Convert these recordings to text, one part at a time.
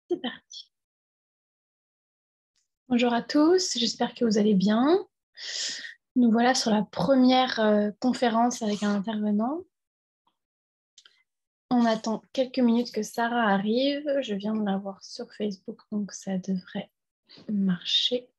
C'est parti. Bonjour à tous, j'espère que vous allez bien. Nous voilà sur la première conférence avec un intervenant. On attend quelques minutes que Sarah arrive. Je viens de la voir sur Facebook, donc ça devrait marcher.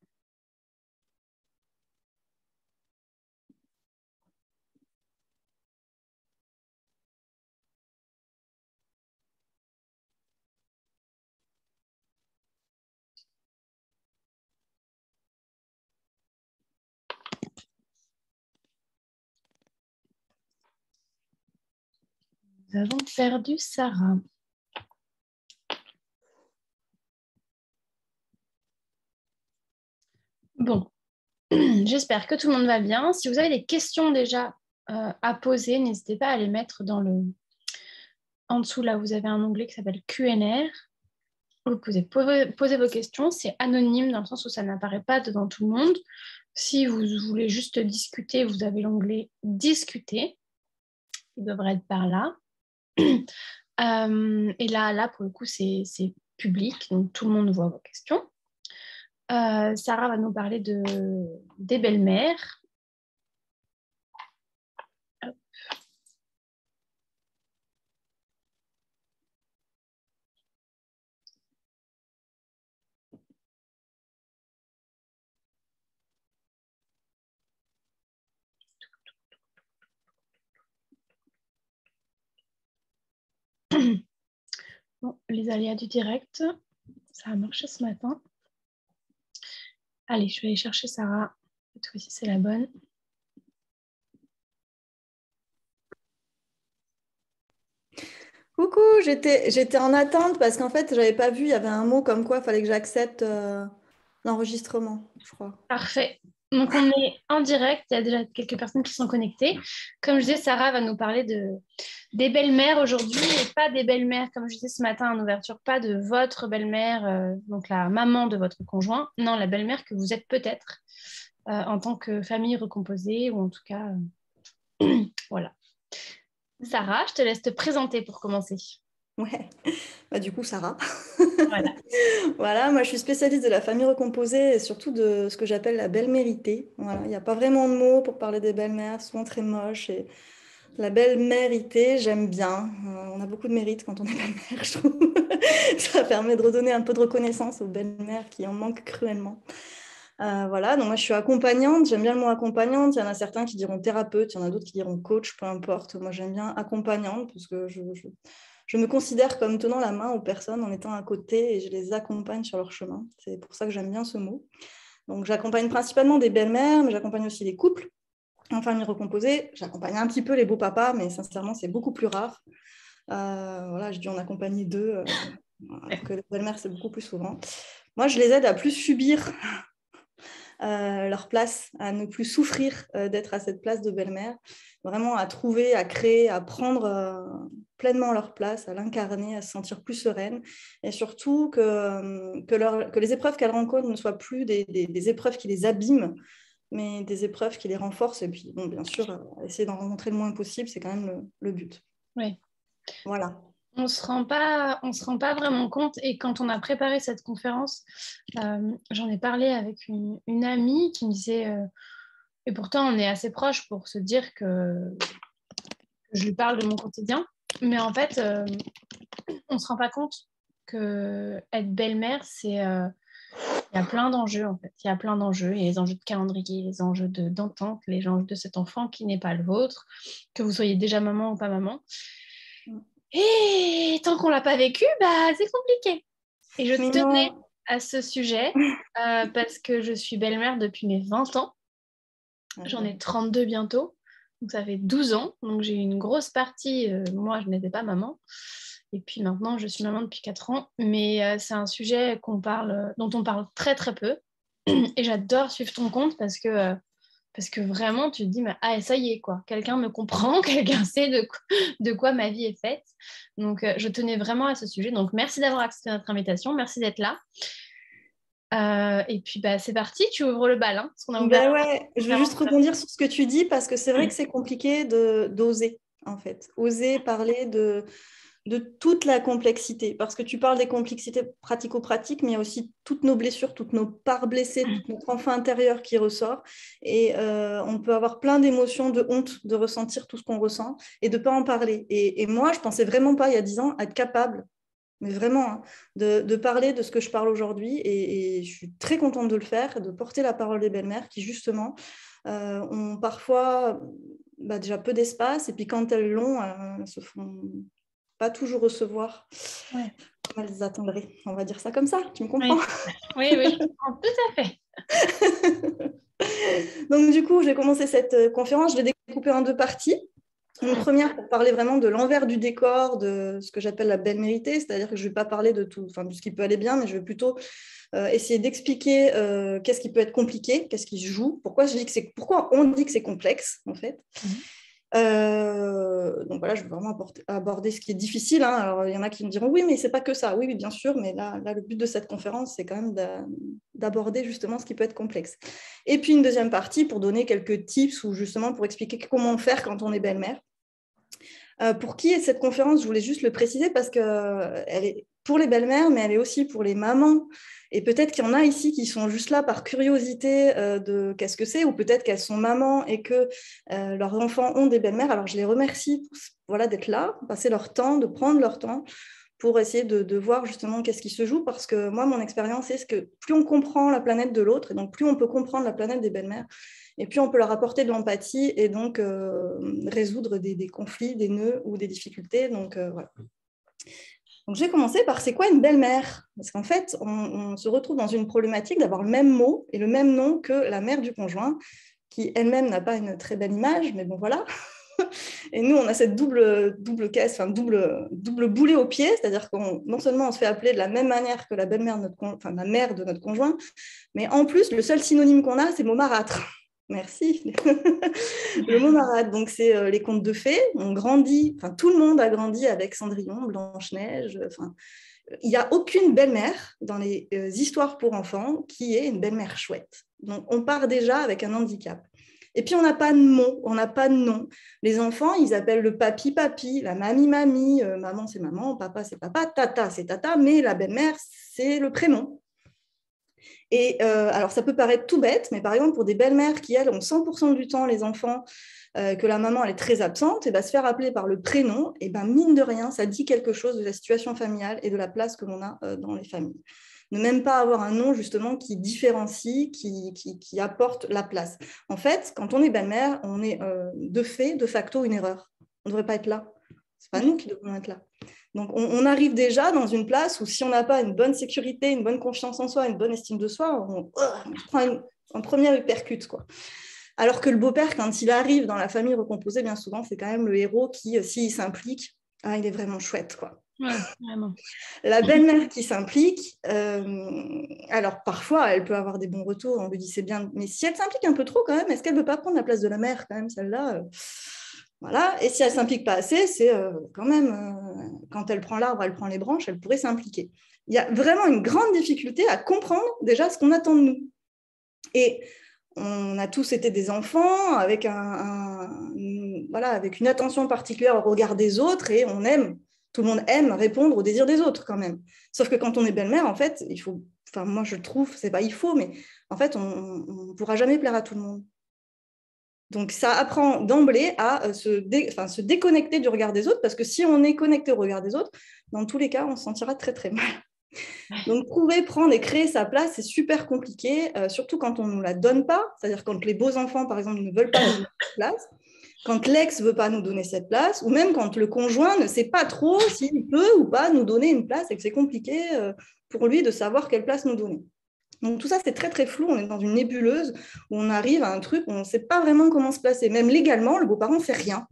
Nous avons perdu Sarah. Bon, j'espère que tout le monde va bien. Si vous avez des questions déjà à poser, n'hésitez pas à les mettre en dessous. Là, vous avez un onglet qui s'appelle Q&R. Vous pouvez poser vos questions. C'est anonyme dans le sens où ça n'apparaît pas devant tout le monde. Si vous voulez juste discuter, vous avez l'onglet Discuter. Il devrait être par là. Et là, pour le coup, c'est public, donc tout le monde voit vos questions. Sarah va nous parler des belles-mères. Bon, les aléas du direct, ça a marché ce matin. Allez, je vais aller chercher Sarah. Cette fois-ci, c'est la bonne. Coucou, j'étais en attente parce qu'en fait, j'avais pas vu, il y avait un mot comme quoi il fallait que j'accepte l'enregistrement, je crois. Parfait. Donc, on est en direct. Il y a déjà quelques personnes qui sont connectées. Comme je disais, Sarah va nous parler des belles-mères aujourd'hui et pas des belles-mères, comme je disais ce matin en ouverture, pas de votre belle-mère, donc la maman de votre conjoint. Non, la belle-mère que vous êtes peut-être en tant que famille recomposée ou en tout cas, voilà. Sarah, je te laisse te présenter pour commencer. Ouais, du coup, Sarah. Voilà. Voilà, moi je suis spécialiste de la famille recomposée et surtout de ce que j'appelle la belle-méritée. Voilà, il n'y a pas vraiment de mots pour parler des belles-mères, souvent très moches. Et la belle-méritée, j'aime bien. On a beaucoup de mérite quand on est belle-mère, je trouve. Ça permet de redonner un peu de reconnaissance aux belles-mères qui en manquent cruellement. Voilà, donc moi je suis accompagnante, j'aime bien le mot accompagnante. Il y en a certains qui diront thérapeute, il y en a d'autres qui diront coach, peu importe. Moi j'aime bien accompagnante parce que je me considère comme tenant la main aux personnes en étant à côté et je les accompagne sur leur chemin. C'est pour ça que j'aime bien ce mot. Donc j'accompagne principalement des belles-mères, mais j'accompagne aussi les couples en famille recomposée. J'accompagne un petit peu les beaux papas, mais sincèrement c'est beaucoup plus rare. Voilà, je dis en accompagner deux, alors que les belles-mères c'est beaucoup plus souvent. Moi je les aide à plus subir leur place, à ne plus souffrir d'être à cette place de belle-mère, vraiment à trouver, à créer, à prendre pleinement leur place, à l'incarner, à se sentir plus sereine, et surtout que les épreuves qu'elles rencontrent ne soient plus des épreuves qui les abîment, mais des épreuves qui les renforcent, et puis bon, bien sûr, essayer d'en rencontrer le moins possible, c'est quand même le but. Oui. Voilà. On se rend pas vraiment compte. Et quand on a préparé cette conférence, j'en ai parlé avec une amie qui me disait, et pourtant on est assez proches pour se dire que je lui parle de mon quotidien, mais en fait, on se rend pas compte que être belle-mère, il y a plein d'enjeux en fait. Il y a plein d'enjeux. Il y a les enjeux de calendrier, les enjeux d'entente, les enjeux de cet enfant qui n'est pas le vôtre, que vous soyez déjà maman ou pas maman. Et tant qu'on l'a pas vécu, bah, c'est compliqué. Et je Mais tenais non. à ce sujet parce que je suis belle-mère depuis mes 20 ans. J'en ai 32 bientôt. Donc ça fait 12 ans. Donc j'ai eu une grosse partie. Moi, je n'étais pas maman. Et puis maintenant, je suis maman depuis 4 ans. Mais c'est un sujet dont on parle très très peu. Et j'adore suivre ton compte parce que vraiment, tu te dis, mais, ah, ça y est, quoi. Quelqu'un me comprend, quelqu'un sait de quoi ma vie est faite. Donc, je tenais vraiment à ce sujet. Donc, merci d'avoir accepté notre invitation. Merci d'être là. Et puis, bah, c'est parti. Tu ouvres le bal, hein, parce qu'on a ouvert Ben la ouais, je vais juste conférence. rebondir sur ce que tu dis parce que c'est vrai que c'est compliqué d'oser, en fait. Oser parler de toute la complexité, parce que tu parles des complexités pratico-pratiques, mais il y a aussi toutes nos blessures, toutes nos parts blessées, tout notre enfant intérieur qui ressort, et on peut avoir plein d'émotions, de honte, de ressentir tout ce qu'on ressent, et de ne pas en parler. Et moi, je ne pensais vraiment pas, il y a 10 ans, être capable, mais vraiment, hein, de parler de ce que je parle aujourd'hui, et je suis très contente de le faire, de porter la parole des belles-mères qui, justement, ont parfois déjà peu d'espace, et puis quand elles l'ont, elles se font pas toujours recevoir comme elles attendraient. On va dire ça comme ça, tu me comprends? Oui, oui, je comprends tout à fait. Donc du coup, j'ai commencé cette conférence, je l'ai découpée en 2 parties. Une première pour parler vraiment de l'envers du décor, de ce que j'appelle la belle méritée, c'est-à-dire que je ne vais pas parler de tout, enfin, de ce qui peut aller bien, mais je vais plutôt essayer d'expliquer qu'est-ce qui peut être compliqué, qu'est-ce qui se joue, pourquoi on dit que c'est complexe, en fait. Donc voilà, je vais vraiment aborder ce qui est difficile, hein. Alors, il y en a qui me diront, oui, mais c'est pas que ça. Oui, bien sûr, mais là, le but de cette conférence, c'est quand même d'aborder justement ce qui peut être complexe. Et puis une deuxième partie pour donner quelques tips ou justement pour expliquer comment faire quand on est belle-mère. Pour qui est cette conférence? Je voulais juste le préciser parce qu'elle est pour les belles-mères, mais elle est aussi pour les mamans. Et peut-être qu'il y en a ici qui sont juste là par curiosité de qu'est-ce que c'est, ou peut-être qu'elles sont mamans et que leurs enfants ont des belles-mères. Alors, je les remercie voilà, d'être là, de passer leur temps, de prendre leur temps pour essayer de voir justement qu'est-ce qui se joue. Parce que moi, mon expérience, c'est que plus on comprend la planète de l'autre, et donc plus on peut comprendre la planète des belles-mères, et puis on peut leur apporter de l'empathie et donc résoudre des conflits, des nœuds ou des difficultés. Donc voilà. Donc j'ai commencé par c'est quoi une belle-mère? Parce qu'en fait, on se retrouve dans une problématique d'avoir le même mot et le même nom que la mère du conjoint, qui elle-même n'a pas une très belle image, mais bon voilà. Et nous, on a cette double caisse, enfin double boulet au pied, c'est-à-dire qu'on non seulement on se fait appeler de la même manière que la belle-mère la mère de notre conjoint, mais en plus, le seul synonyme qu'on a, c'est le mot marâtre. Merci. Le mot marâtre, donc c'est les contes de fées. On grandit, enfin tout le monde a grandi avec Cendrillon, Blanche-Neige. Enfin, il n'y a aucune belle-mère dans les histoires pour enfants qui est une belle-mère chouette. Donc on part déjà avec un handicap. Et puis on n'a pas de mots, on n'a pas de nom. Les enfants, ils appellent le papi papi, la mamie mamie, maman c'est maman, papa c'est papa, tata c'est tata, mais la belle-mère c'est le prénom. Et alors, ça peut paraître tout bête, mais par exemple, pour des belles-mères qui, elles, ont 100% du temps les enfants, que la maman, elle est très absente, et ben, se faire appeler par le prénom, et ben, mine de rien, ça dit quelque chose de la situation familiale et de la place que l'on a dans les familles. Ne même pas avoir un nom, justement, qui différencie, qui apporte la place. En fait, quand on est belle-mère, on est de fait, de facto, une erreur. On ne devrait pas être là. Ce n'est pas nous qui devons être là. Donc, on arrive déjà dans une place où si on n'a pas une bonne sécurité, une bonne confiance en soi, une bonne estime de soi, on se prend un premier uppercut, quoi. Alors que le beau-père, quand il arrive dans la famille recomposée, bien souvent, c'est quand même le héros qui, s'il s'implique, il est vraiment chouette, quoi. Ouais, vraiment. La belle-mère qui s'implique, alors parfois, elle peut avoir des bons retours, on lui dit c'est bien, mais si elle s'implique un peu trop quand même, est-ce qu'elle ne veut pas prendre la place de la mère quand même, celle-là voilà. Et si elle ne s'implique pas assez, c'est quand même, quand elle prend l'arbre, elle prend les branches, elle pourrait s'impliquer. Il y a vraiment une grande difficulté à comprendre déjà ce qu'on attend de nous. Et on a tous été des enfants avec, avec une attention particulière au regard des autres et tout le monde aime répondre aux désirs des autres quand même. Sauf que quand on est belle-mère, en fait, moi je trouve, c'est pas il faut, mais en fait, on ne pourra jamais plaire à tout le monde. Donc, ça apprend d'emblée à se déconnecter du regard des autres, parce que si on est connecté au regard des autres, dans tous les cas, on se sentira très, très mal. Donc, trouver, prendre et créer sa place, c'est super compliqué, surtout quand on ne nous la donne pas, c'est-à-dire quand les beaux enfants, par exemple, ne veulent pas nous donner cette place, quand l'ex ne veut pas nous donner cette place, ou même quand le conjoint ne sait pas trop s'il peut ou pas nous donner une place et que c'est compliqué pour lui de savoir quelle place nous donner. Donc tout ça, c'est très, très flou. On est dans une nébuleuse où on arrive à un truc où on ne sait pas vraiment comment se placer. Même légalement, le beau-parent ne fait rien.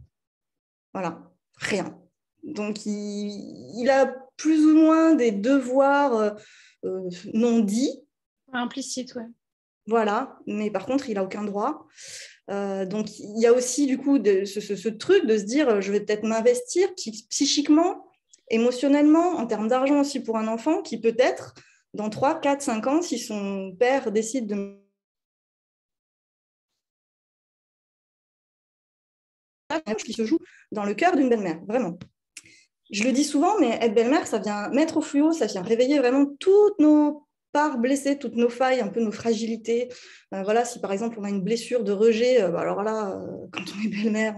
Voilà, rien. Donc il a plus ou moins des devoirs non dits. Implicite, ouais. Voilà, mais par contre, il n'a aucun droit. Donc il y a aussi du coup ce truc de se dire, je vais peut-être m'investir psychiquement, émotionnellement, en termes d'argent aussi pour un enfant qui peut-être dans 3, 4, 5 ans, si son père décide de... qui se joue dans le cœur d'une belle-mère, vraiment. je le dis souvent, mais être belle-mère, ça vient mettre au fluo, ça vient réveiller vraiment toutes nos parts blessées, toutes nos failles, un peu nos fragilités. Voilà, si par exemple on a une blessure de rejet, alors là, quand on est belle-mère,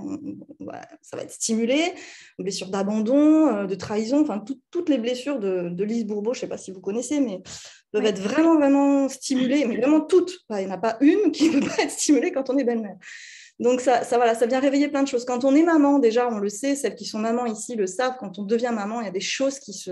ça va être stimulé. Une blessure d'abandon, de trahison, enfin toutes les blessures de Lise Bourbeau, je ne sais pas si vous connaissez, mais peuvent être vraiment, vraiment stimulées, mais vraiment toutes. Il n'y en a pas une qui ne peut pas être stimulée quand on est belle-mère. Donc, ça vient réveiller plein de choses. Quand on est maman, déjà, on le sait, celles qui sont mamans ici le savent, quand on devient maman, il y a des choses qui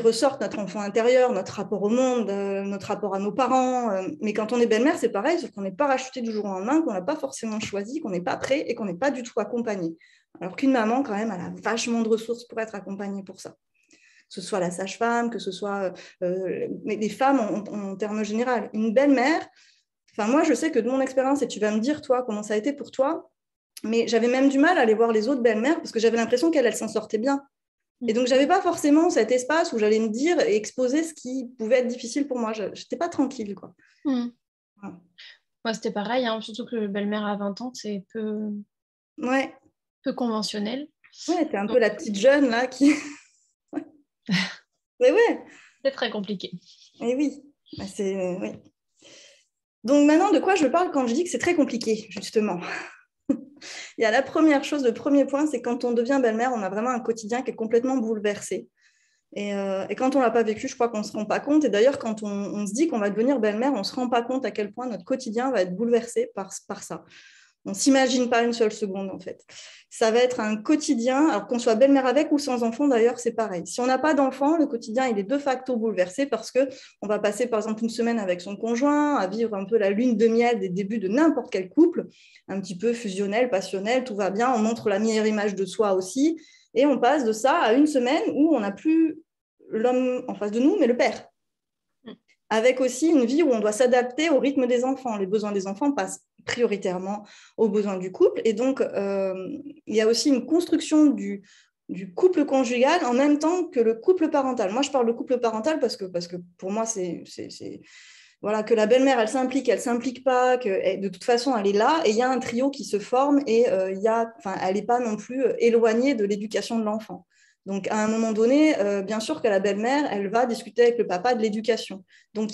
ressortent, notre enfant intérieur, notre rapport au monde, notre rapport à nos parents. Mais quand on est belle-mère, c'est pareil, sauf qu'on n'est pas racheté du jour au lendemain, qu'on n'a pas forcément choisi, qu'on n'est pas prêt et qu'on n'est pas du tout accompagné. Alors qu'une maman, quand même, elle a vachement de ressources pour être accompagnée pour ça. Que ce soit la sage-femme, que ce soit les femmes en termes généraux. Une belle-mère, enfin, moi, je sais que de mon expérience, et tu vas me dire, toi, comment ça a été pour toi, mais j'avais même du mal à aller voir les autres belles-mères parce que j'avais l'impression qu'elles s'en sortaient bien. Et donc, je n'avais pas forcément cet espace où j'allais me dire et exposer ce qui pouvait être difficile pour moi. Je n'étais pas tranquille, quoi. Voilà. Moi, c'était pareil, hein, surtout que belle-mère à 20 ans, c'est peu conventionnel. Ouais, t'es un peu la petite jeune, là, qui... Mais ouais. C'est très compliqué. Et oui. Oui. Donc maintenant, de quoi je parle quand je dis que c'est très compliqué, justement? Il y a la première chose, le premier point, c'est quand on devient belle-mère, on a vraiment un quotidien qui est complètement bouleversé. Et quand on ne l'a pas vécu, je crois qu'on ne se rend pas compte. Et d'ailleurs, quand on se dit qu'on va devenir belle-mère, on ne se rend pas compte à quel point notre quotidien va être bouleversé par ça. On ne s'imagine pas une seule seconde, en fait. Ça va être un quotidien, alors qu'on soit belle-mère avec ou sans enfant, d'ailleurs, c'est pareil. Si on n'a pas d'enfant, le quotidien, il est de facto bouleversé parce qu'on va passer, par exemple, une semaine avec son conjoint, à vivre un peu la lune de miel des débuts de n'importe quel couple, un petit peu fusionnel, passionnel, tout va bien, on montre la meilleure image de soi aussi, et on passe de ça à une semaine où on n'a plus l'homme en face de nous, mais le père. Avec aussi une vie où on doit s'adapter au rythme des enfants. Les besoins des enfants passent prioritairement aux besoins du couple. Et donc, il y a aussi une construction du couple conjugal en même temps que le couple parental. Moi, je parle de couple parental parce que pour moi, c'est voilà, que la belle-mère, elle s'implique pas, que de toute façon, elle est là. Et il y a un trio qui se forme et elle n'est pas non plus éloignée de l'éducation de l'enfant. Donc, à un moment donné, bien sûr que la belle-mère, elle va discuter avec le papa de l'éducation. Donc,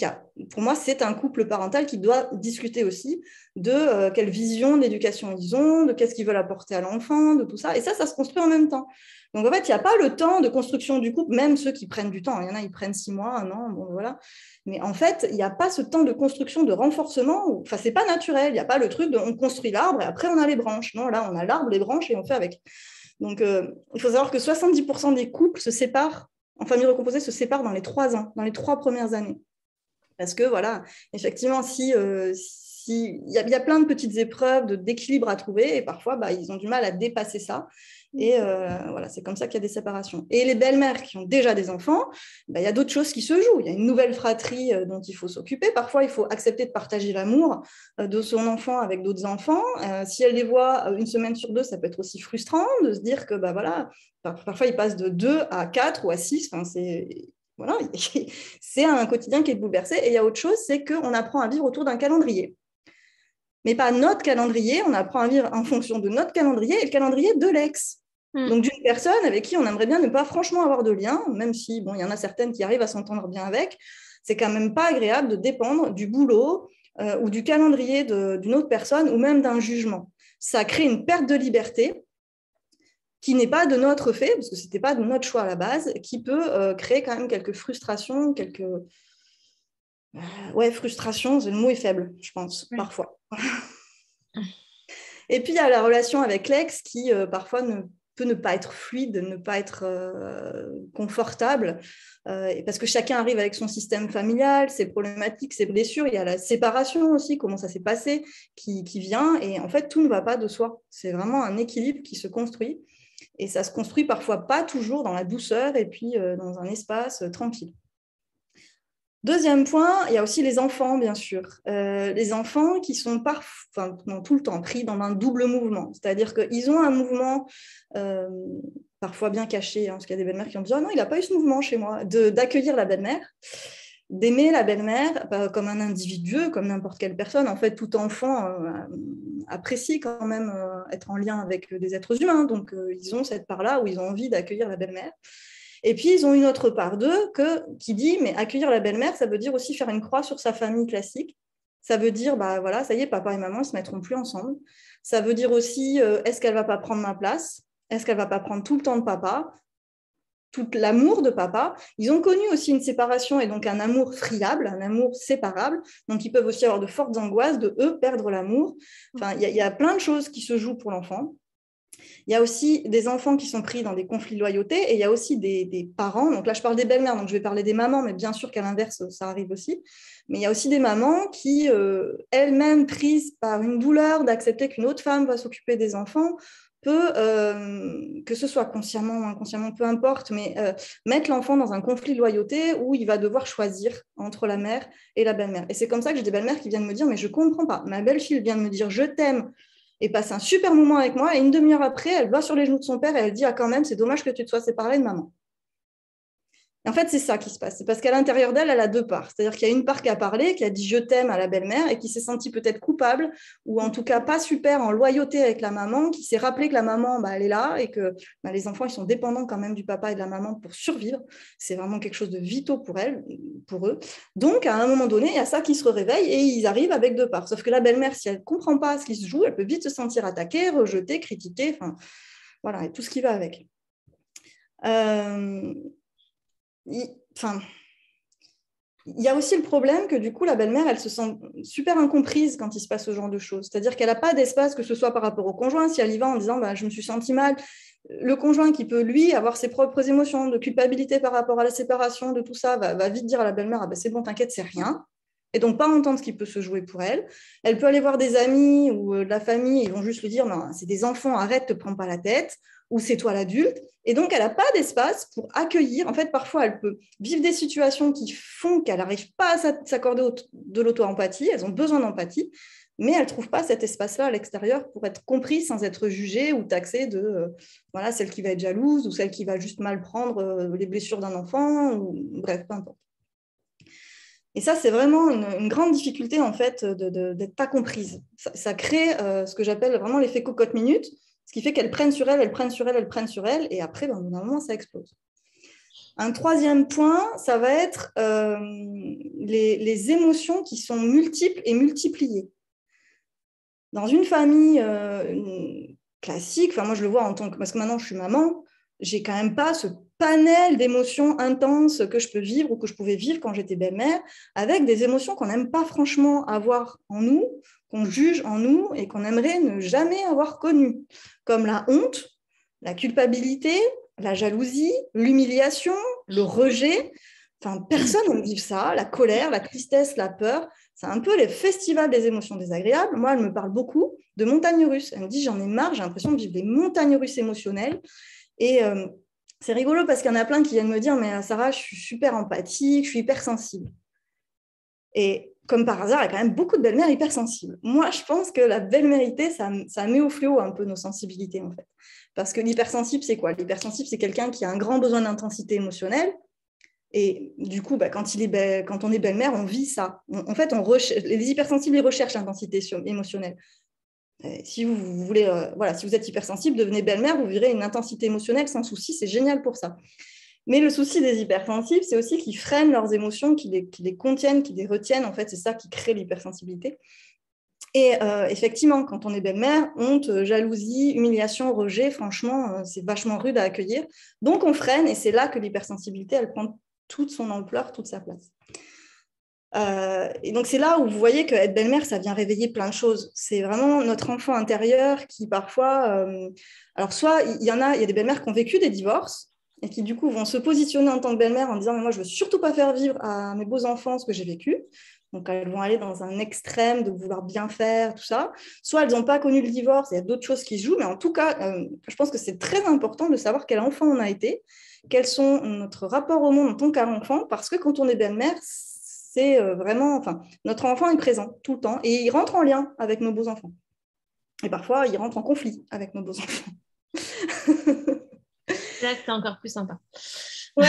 pour moi, c'est un couple parental qui doit discuter aussi de quelle vision d'éducation ils ont, de qu'est-ce qu'ils veulent apporter à l'enfant, de tout ça. Et ça se construit en même temps. Donc, en fait, il n'y a pas le temps de construction du couple, même ceux qui prennent du temps. Il y en a, ils prennent 6 mois, 1 an, bon, voilà. Mais en fait, il n'y a pas ce temps de construction, de renforcement. Enfin, ce n'est pas naturel. Il n'y a pas le truc de on construit l'arbre et après, on a les branches. Non, là, on a l'arbre, les branches et on fait avec. Donc, il faut savoir que 70% des couples se séparent, en famille recomposée, se séparent dans les 3 ans, dans les 3 premières années. Parce que, voilà, effectivement, il y a plein de petites épreuves d'équilibre à trouver et parfois, ils ont du mal à dépasser ça. Et voilà, c'est comme ça qu'il y a des séparations. Et les belles-mères qui ont déjà des enfants, il y a d'autres choses qui se jouent. Il y a une nouvelle fratrie dont il faut s'occuper. Parfois, il faut accepter de partager l'amour de son enfant avec d'autres enfants. Si elle les voit une semaine sur 2, ça peut être aussi frustrant de se dire que voilà, parfois, ils passent de 2 à 4 ou à 6. Enfin, voilà, c'est un quotidien qui est bouleversé. Et il y a autre chose, c'est qu'on apprend à vivre autour d'un calendrier. Mais pas notre calendrier, on apprend à vivre en fonction de notre calendrier et le calendrier de l'ex. Donc, d'une personne avec qui on aimerait bien ne pas franchement avoir de lien, même si, il y en a certaines qui arrivent à s'entendre bien avec, c'est quand même pas agréable de dépendre du boulot ou du calendrier d'une autre personne ou même d'un jugement. Ça crée une perte de liberté qui n'est pas de notre fait, parce que ce n'était pas de notre choix à la base, qui peut créer quand même quelques frustrations, frustration, le mot est faible, je pense, parfois. Et puis, il y a la relation avec l'ex qui, parfois, peut ne pas être fluide, ne pas être confortable, parce que chacun arrive avec son système familial, ses problématiques, ses blessures. Il y a la séparation aussi, comment ça s'est passé, qui vient. Et en fait, tout ne va pas de soi. C'est vraiment un équilibre qui se construit. Et ça se construit parfois pas toujours dans la douceur et puis dans un espace tranquille. Deuxième point, il y a aussi les enfants, bien sûr. Les enfants qui sont tout le temps pris dans un double mouvement. C'est-à-dire qu'ils ont un mouvement parfois bien caché, parce qu'il y a des belles-mères qui ont dit « Ah non, il n'a pas eu ce mouvement chez moi », d'accueillir la belle-mère. d'aimer la belle-mère comme un individu, comme n'importe quelle personne. En fait, tout enfant apprécie quand même être en lien avec des êtres humains. Donc, ils ont cette part-là où ils ont envie d'accueillir la belle-mère. Et puis, ils ont une autre part d'eux qui dit, mais accueillir la belle-mère, ça veut dire aussi faire une croix sur sa famille classique. Ça veut dire, bah voilà, ça y est, papa et maman ne se mettront plus ensemble. Ça veut dire aussi, est-ce qu'elle ne va pas prendre ma place? Est-ce qu'elle ne va pas prendre tout le temps de papa? Tout l'amour de papa. Ils ont connu aussi une séparation et donc un amour friable, un amour séparable. Donc, ils peuvent aussi avoir de fortes angoisses de, eux, perdre l'amour. Enfin, il y a plein de choses qui se jouent pour l'enfant. Il y a aussi des enfants qui sont pris dans des conflits de loyauté et il y a aussi des parents. Donc là, je parle des belles-mères, donc je vais parler des mamans, mais bien sûr qu'à l'inverse, ça arrive aussi. Mais il y a aussi des mamans qui, elles-mêmes, prises par une douleur d'accepter qu'une autre femme va s'occuper des enfants, peut, que ce soit consciemment ou inconsciemment, peu importe, mais mettre l'enfant dans un conflit de loyauté où il va devoir choisir entre la mère et la belle-mère. Et c'est comme ça que j'ai des belles-mères qui viennent me dire, mais je ne comprends pas. Ma belle-fille vient de me dire, je t'aime, et passe un super moment avec moi. Et une demi-heure après, elle va sur les genoux de son père et elle dit, ah quand même, c'est dommage que tu te sois séparée de maman. Et en fait, c'est ça qui se passe. C'est parce qu'à l'intérieur d'elle, elle a deux parts. C'est-à-dire qu'il y a une part qui a parlé, qui a dit je t'aime à la belle-mère et qui s'est sentie peut-être coupable ou en tout cas pas super en loyauté avec la maman, qui s'est rappelé que la maman, elle est là et que les enfants, ils sont dépendants quand même du papa et de la maman pour survivre. C'est vraiment quelque chose de vital pour eux. Donc, à un moment donné, il y a ça qui se réveille et ils arrivent avec deux parts. Sauf que la belle-mère, si elle ne comprend pas ce qui se joue, elle peut vite se sentir attaquée, rejetée, critiquée, enfin, voilà, et tout ce qui va avec. Il y a aussi le problème que du coup, la belle-mère, elle se sent super incomprise quand il se passe ce genre de choses. C'est-à-dire qu'elle n'a pas d'espace, que ce soit par rapport au conjoint, si elle y va en disant je me suis sentie mal. Le conjoint qui peut, lui, avoir ses propres émotions de culpabilité par rapport à la séparation, de tout ça, va vite dire à la belle-mère c'est bon, t'inquiète, c'est rien. Et donc, pas entendre ce qui peut se jouer pour elle. Elle peut aller voir des amis ou de la famille, ils vont juste lui dire non, c'est des enfants, arrête, te prends pas la tête, ou c'est toi l'adulte. Et donc, elle n'a pas d'espace pour accueillir. En fait, parfois, elle peut vivre des situations qui font qu'elle n'arrive pas à s'accorder de l'auto-empathie. Elles ont besoin d'empathie, mais elle ne trouve pas cet espace-là à l'extérieur pour être comprise sans être jugée ou taxée de voilà, celle qui va être jalouse ou celle qui va juste mal prendre les blessures d'un enfant, ou bref, peu importe. Et ça, c'est vraiment une grande difficulté, en fait, d'être pas comprise. Ça crée ce que j'appelle vraiment l'effet cocotte-minute, ce qui fait qu'elles prennent sur elles, et après, au bout d'un moment, ça explose. Un troisième point, ça va être les émotions qui sont multiples et multipliées. Dans une famille classique, moi je le vois parce que maintenant je suis maman, j'ai quand même pas ce panel d'émotions intenses que je peux vivre ou que je pouvais vivre quand j'étais belle-mère, avec des émotions qu'on n'aime pas franchement avoir en nous, qu'on juge en nous et qu'on aimerait ne jamais avoir connues, comme la honte, la culpabilité, la jalousie, l'humiliation, le rejet. Enfin, personne ne vit ça, la colère, la tristesse, la peur. C'est un peu les festivals des émotions désagréables. Moi, elle me parle beaucoup de montagnes russes. Elle me dit, j'en ai marre, j'ai l'impression de vivre des montagnes russes émotionnelles. Et c'est rigolo parce qu'il y en a plein qui viennent me dire, mais Sarah, je suis super empathique, je suis hypersensible. Et comme par hasard, il y a quand même beaucoup de belles-mères hypersensibles. Moi, je pense que la belle-mérité, ça met au fléau un peu nos sensibilités, en fait. Parce que l'hypersensible, c'est quoi? L'hypersensible, c'est quelqu'un qui a un grand besoin d'intensité émotionnelle. Et du coup, quand on est belle-mère, on vit ça. En fait, les hypersensibles, ils recherchent l'intensité émotionnelle. Si vous voulez, si vous êtes hypersensible, devenez belle-mère, vous verrez une intensité émotionnelle sans souci, c'est génial pour ça. Mais le souci des hypersensibles, c'est aussi qu'ils freinent leurs émotions, qu'ils les contiennent, qu'ils les retiennent. En fait, c'est ça qui crée l'hypersensibilité. Et effectivement, quand on est belle-mère, honte, jalousie, humiliation, rejet, franchement, c'est vachement rude à accueillir. Donc, on freine et c'est là que l'hypersensibilité, elle prend toute son ampleur, toute sa place. Et donc, c'est là où vous voyez qu'être belle-mère, ça vient réveiller plein de choses. C'est vraiment notre enfant intérieur qui, parfois... alors, soit il y a des belles-mères qui ont vécu des divorces et qui, du coup, vont se positionner en tant que belle-mère en disant « Mais moi, je ne veux surtout pas faire vivre à mes beaux enfants ce que j'ai vécu. » Donc, elles vont aller dans un extrême de vouloir bien faire, tout ça. Soit elles n'ont pas connu le divorce, il y a d'autres choses qui se jouent. Mais en tout cas, je pense que c'est très important de savoir quel enfant on a été, quels sont notre rapport au monde en tant qu'enfant, parce que quand on est belle-mère, c'est vraiment... notre enfant est présent tout le temps et il rentre en lien avec nos beaux enfants. Et parfois, il rentre en conflit avec nos beaux enfants. Là, c'est encore plus sympa. Ouais.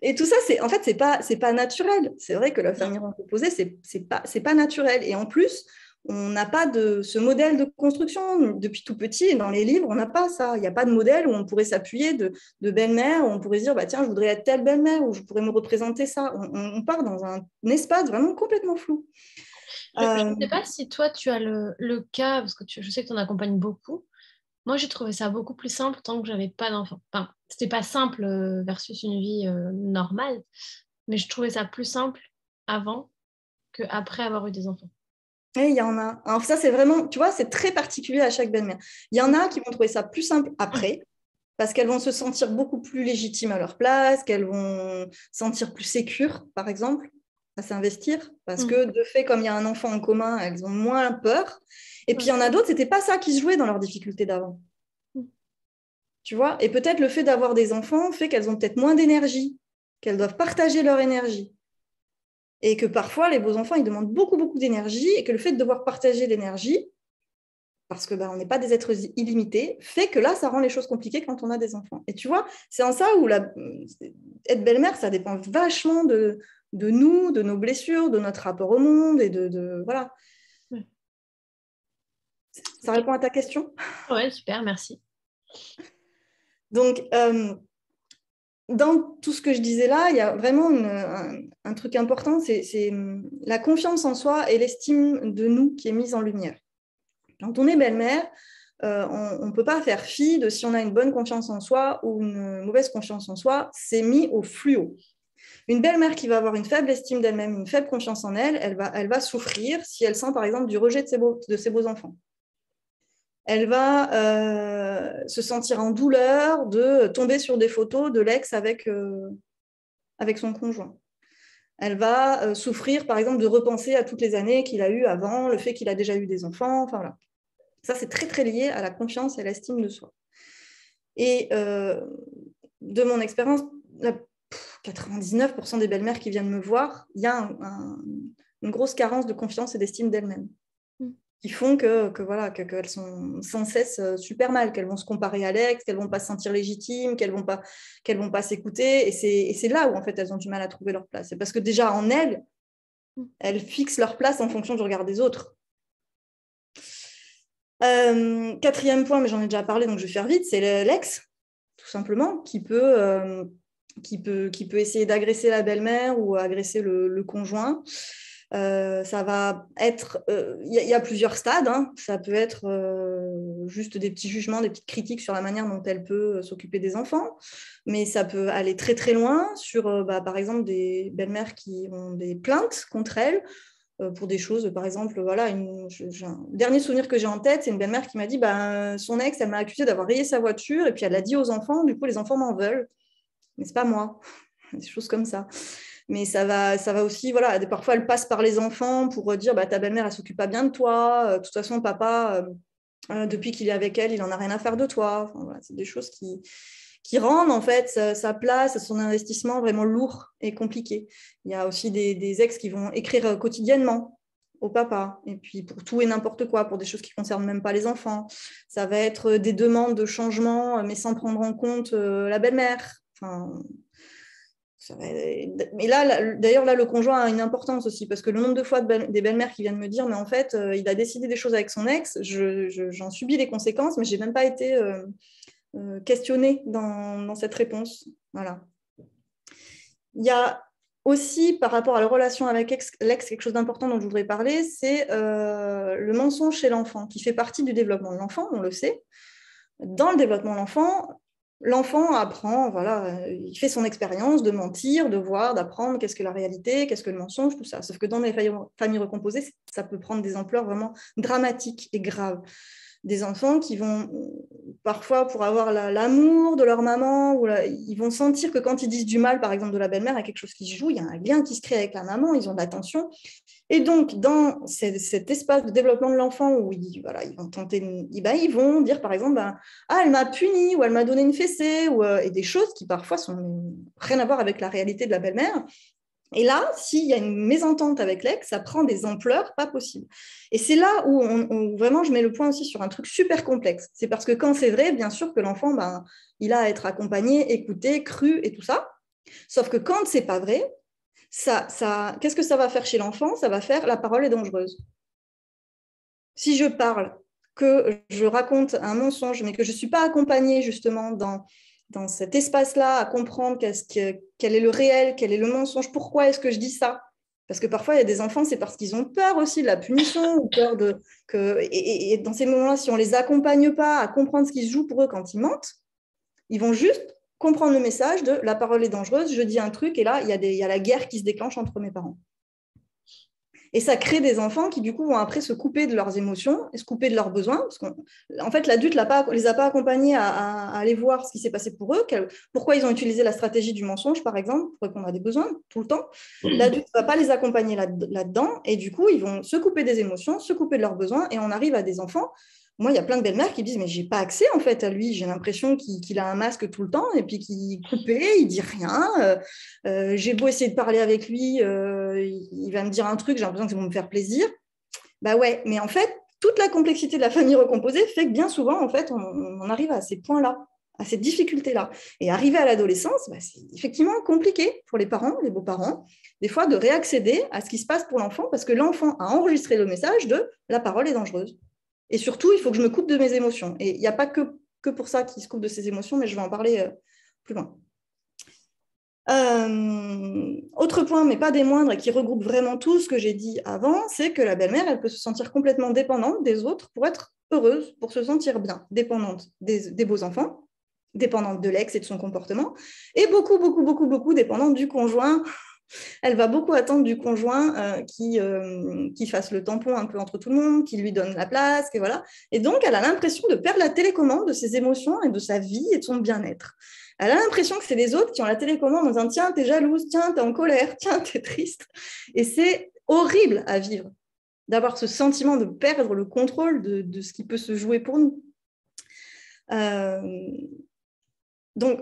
Et tout ça, en fait, c'est pas naturel. C'est vrai que la famille recomposée, c'est pas naturel. Et en plus, on n'a pas ce modèle de construction depuis tout petit. Et dans les livres, on n'a pas ça. Il n'y a pas de modèle où on pourrait s'appuyer de belle-mère, où on pourrait se dire, bah, tiens, je voudrais être telle belle-mère, ou je pourrais me représenter ça. On part dans un espace vraiment complètement flou. Je ne sais pas si toi, tu as le cas, parce que je sais que tu en accompagnes beaucoup. Moi, j'ai trouvé ça beaucoup plus simple tant que j'avais pas d'enfant. Enfin, c'était pas simple versus une vie normale, mais je trouvais ça plus simple avant qu'après avoir eu des enfants. Et il y en a. Alors ça, c'est vraiment, tu vois, c'est très particulier à chaque belle-mère. Il y en a qui vont trouver ça plus simple après, parce qu'elles vont se sentir beaucoup plus légitimes à leur place, qu'elles vont se sentir plus sécures, par exemple, à s'investir, parce que de fait, comme il y a un enfant en commun, elles ont moins peur. Et puis, il y en a d'autres, c'était pas ça qui se jouait dans leurs difficultés d'avant. Tu vois. Et peut-être le fait d'avoir des enfants fait qu'elles ont peut-être moins d'énergie, qu'elles doivent partager leur énergie. Et que parfois, les beaux enfants, ils demandent beaucoup, beaucoup d'énergie, et que le fait de devoir partager l'énergie, parce que on n'est pas des êtres illimités, fait que là, ça rend les choses compliquées quand on a des enfants. Et tu vois, c'est en ça où être belle-mère, ça dépend vachement de nous, de nos blessures, de notre rapport au monde, et voilà. Ça répond à ta question? Ouais, super, merci. Donc, dans tout ce que je disais là, il y a vraiment un truc important, c'est la confiance en soi et l'estime de nous qui est mise en lumière. Quand on est belle-mère, on ne peut pas faire fi de si on a une bonne confiance en soi ou une mauvaise confiance en soi, c'est mis au fluo. Une belle-mère qui va avoir une faible estime d'elle-même, une faible confiance en elle, elle va souffrir si elle sent par exemple du rejet de ses beaux enfants. Elle va se sentir en douleur de tomber sur des photos de l'ex avec son conjoint. Elle va souffrir, par exemple, de repenser à toutes les années qu'il a eues avant, le fait qu'il a déjà eu des enfants. Enfin, voilà. Ça, c'est très, très lié à la confiance et à l'estime de soi. Et de mon expérience, 99% des belles-mères qui viennent me voir, il y a une grosse carence de confiance et d'estime d'elles-mêmes. Qui font qu'elles sont sans cesse super mal, qu'elles vont se comparer à l'ex, qu'elles ne vont pas se sentir légitimes, qu'elles vont pas s'écouter. Et c'est là où, en fait, elles ont du mal à trouver leur place. C'est parce que déjà, en elles fixent leur place en fonction du regard des autres. Quatrième point, mais j'en ai déjà parlé, donc je vais faire vite, c'est l'ex, tout simplement, qui peut essayer d'agresser la belle-mère ou agresser le conjoint. Ça va être, y a plusieurs stades, hein. Ça peut être juste des petits jugements, des petites critiques sur la manière dont elle peut s'occuper des enfants, mais ça peut aller très très loin sur, par exemple, des belles-mères qui ont des plaintes contre elles pour des choses, par exemple, voilà, un dernier souvenir que j'ai en tête, c'est une belle-mère qui m'a dit, son ex, elle m'a accusée d'avoir rayé sa voiture, et puis elle l'a dit aux enfants, du coup les enfants m'en veulent, mais c'est pas moi, des choses comme ça. Mais ça va aussi, voilà, parfois elle passe par les enfants pour dire ta belle-mère, elle s'occupe pas bien de toi, de toute façon, papa, depuis qu'il est avec elle, il en a rien à faire de toi. Enfin, voilà, c'est des choses qui rendent en fait sa place, son investissement vraiment lourd et compliqué. Il y a aussi des ex qui vont écrire quotidiennement au papa, et puis pour tout et n'importe quoi, pour des choses qui ne concernent même pas les enfants. Ça va être des demandes de changement, mais sans prendre en compte la belle-mère. Enfin, mais là, d'ailleurs, le conjoint a une importance aussi, parce que le nombre de fois des belles-mères qui viennent me dire, mais en fait, il a décidé des choses avec son ex, j'en subis les conséquences, mais je n'ai même pas été questionnée dans cette réponse. Voilà. Il y a aussi, par rapport à la relation avec l'ex, quelque chose d'important dont je voudrais parler, c'est le mensonge chez l'enfant, qui fait partie du développement de l'enfant, on le sait. Dans le développement de l'enfant apprend, voilà, il fait son expérience de mentir, de voir, d'apprendre qu'est-ce que la réalité, qu'est-ce que le mensonge, tout ça. Sauf que dans les familles recomposées, ça peut prendre des ampleurs vraiment dramatiques et graves. Des enfants qui vont, parfois, pour avoir l'amour de leur maman, ils vont sentir que quand ils disent du mal, par exemple, de la belle-mère, il y a quelque chose qui se joue, il y a un lien qui se crée avec la maman, ils ont de l'attention. Et donc, dans cet espace de développement de l'enfant où ils vont tenter, ils vont dire, par exemple, elle m'a puni, ou elle m'a donné une fessée, et des choses qui parfois n'ont rien à voir avec la réalité de la belle-mère. Et là, s'il y a une mésentente avec l'ex, ça prend des ampleurs pas possibles. Et c'est là où vraiment je mets le point aussi sur un truc super complexe. C'est parce que quand c'est vrai, bien sûr que l'enfant, il a à être accompagné, écouté, cru et tout ça. Sauf que quand ce n'est pas vrai, qu'est-ce que ça va faire chez l'enfant? Ça va faire la parole est dangereuse. Si je parle, que je raconte un mensonge, mais que je ne suis pas accompagnée justement dans cet espace-là à comprendre quel est le réel, quel est le mensonge, pourquoi est-ce que je dis ça? Parce que parfois, il y a des enfants, c'est parce qu'ils ont peur aussi de la punition, ou peur et dans ces moments-là, si on ne les accompagne pas à comprendre ce qui se joue pour eux quand ils mentent, ils vont juste comprendre le message de la parole est dangereuse, je dis un truc, et là, il y a la guerre qui se déclenche entre mes parents. Et ça crée des enfants qui, du coup, vont après se couper de leurs émotions et se couper de leurs besoins. Parce qu'en fait, l'adulte ne les a pas accompagnés à aller voir ce qui s'est passé pour eux, pourquoi ils ont utilisé la stratégie du mensonge, par exemple, pour répondre à des besoins tout le temps. L'adulte ne va pas les accompagner là-dedans. Et du coup, ils vont se couper des émotions, se couper de leurs besoins. Et on arrive à des enfants. Moi, il y a plein de belles-mères qui disent « mais j'ai pas accès en fait à lui, j'ai l'impression qu'il a un masque tout le temps et puis qu'il est coupé, il dit rien. J'ai beau essayer de parler avec lui, il va me dire un truc, j'ai l'impression que ça va me faire plaisir. » Bah ouais, mais en fait, toute la complexité de la famille recomposée fait que bien souvent, en fait, on arrive à ces points-là, à ces difficultés-là. Et arriver à l'adolescence, bah, c'est effectivement compliqué pour les parents, les beaux-parents, des fois de réaccéder à ce qui se passe pour l'enfant parce que l'enfant a enregistré le message de « la parole est dangereuse ». Et surtout, il faut que je me coupe de mes émotions. Et il n'y a pas que pour ça qu'il se coupe de ses émotions, mais je vais en parler plus loin. Autre point, mais pas des moindres, et qui regroupe vraiment tout ce que j'ai dit avant, c'est que la belle-mère, elle peut se sentir complètement dépendante des autres pour être heureuse, pour se sentir bien, dépendante des beaux enfants, dépendante de l'ex et de son comportement, et beaucoup dépendante du conjoint. Elle va beaucoup attendre du conjoint qui fasse le tampon un peu entre tout le monde, qui lui donne la place, et voilà. Et donc, elle a l'impression de perdre la télécommande de ses émotions et de sa vie et de son bien-être. Elle a l'impression que c'est les autres qui ont la télécommande en disant « tiens, t'es jalouse, tiens, t'es en colère, tiens, t'es triste ». Et c'est horrible à vivre, d'avoir ce sentiment de perdre le contrôle de ce qui peut se jouer pour nous. Donc,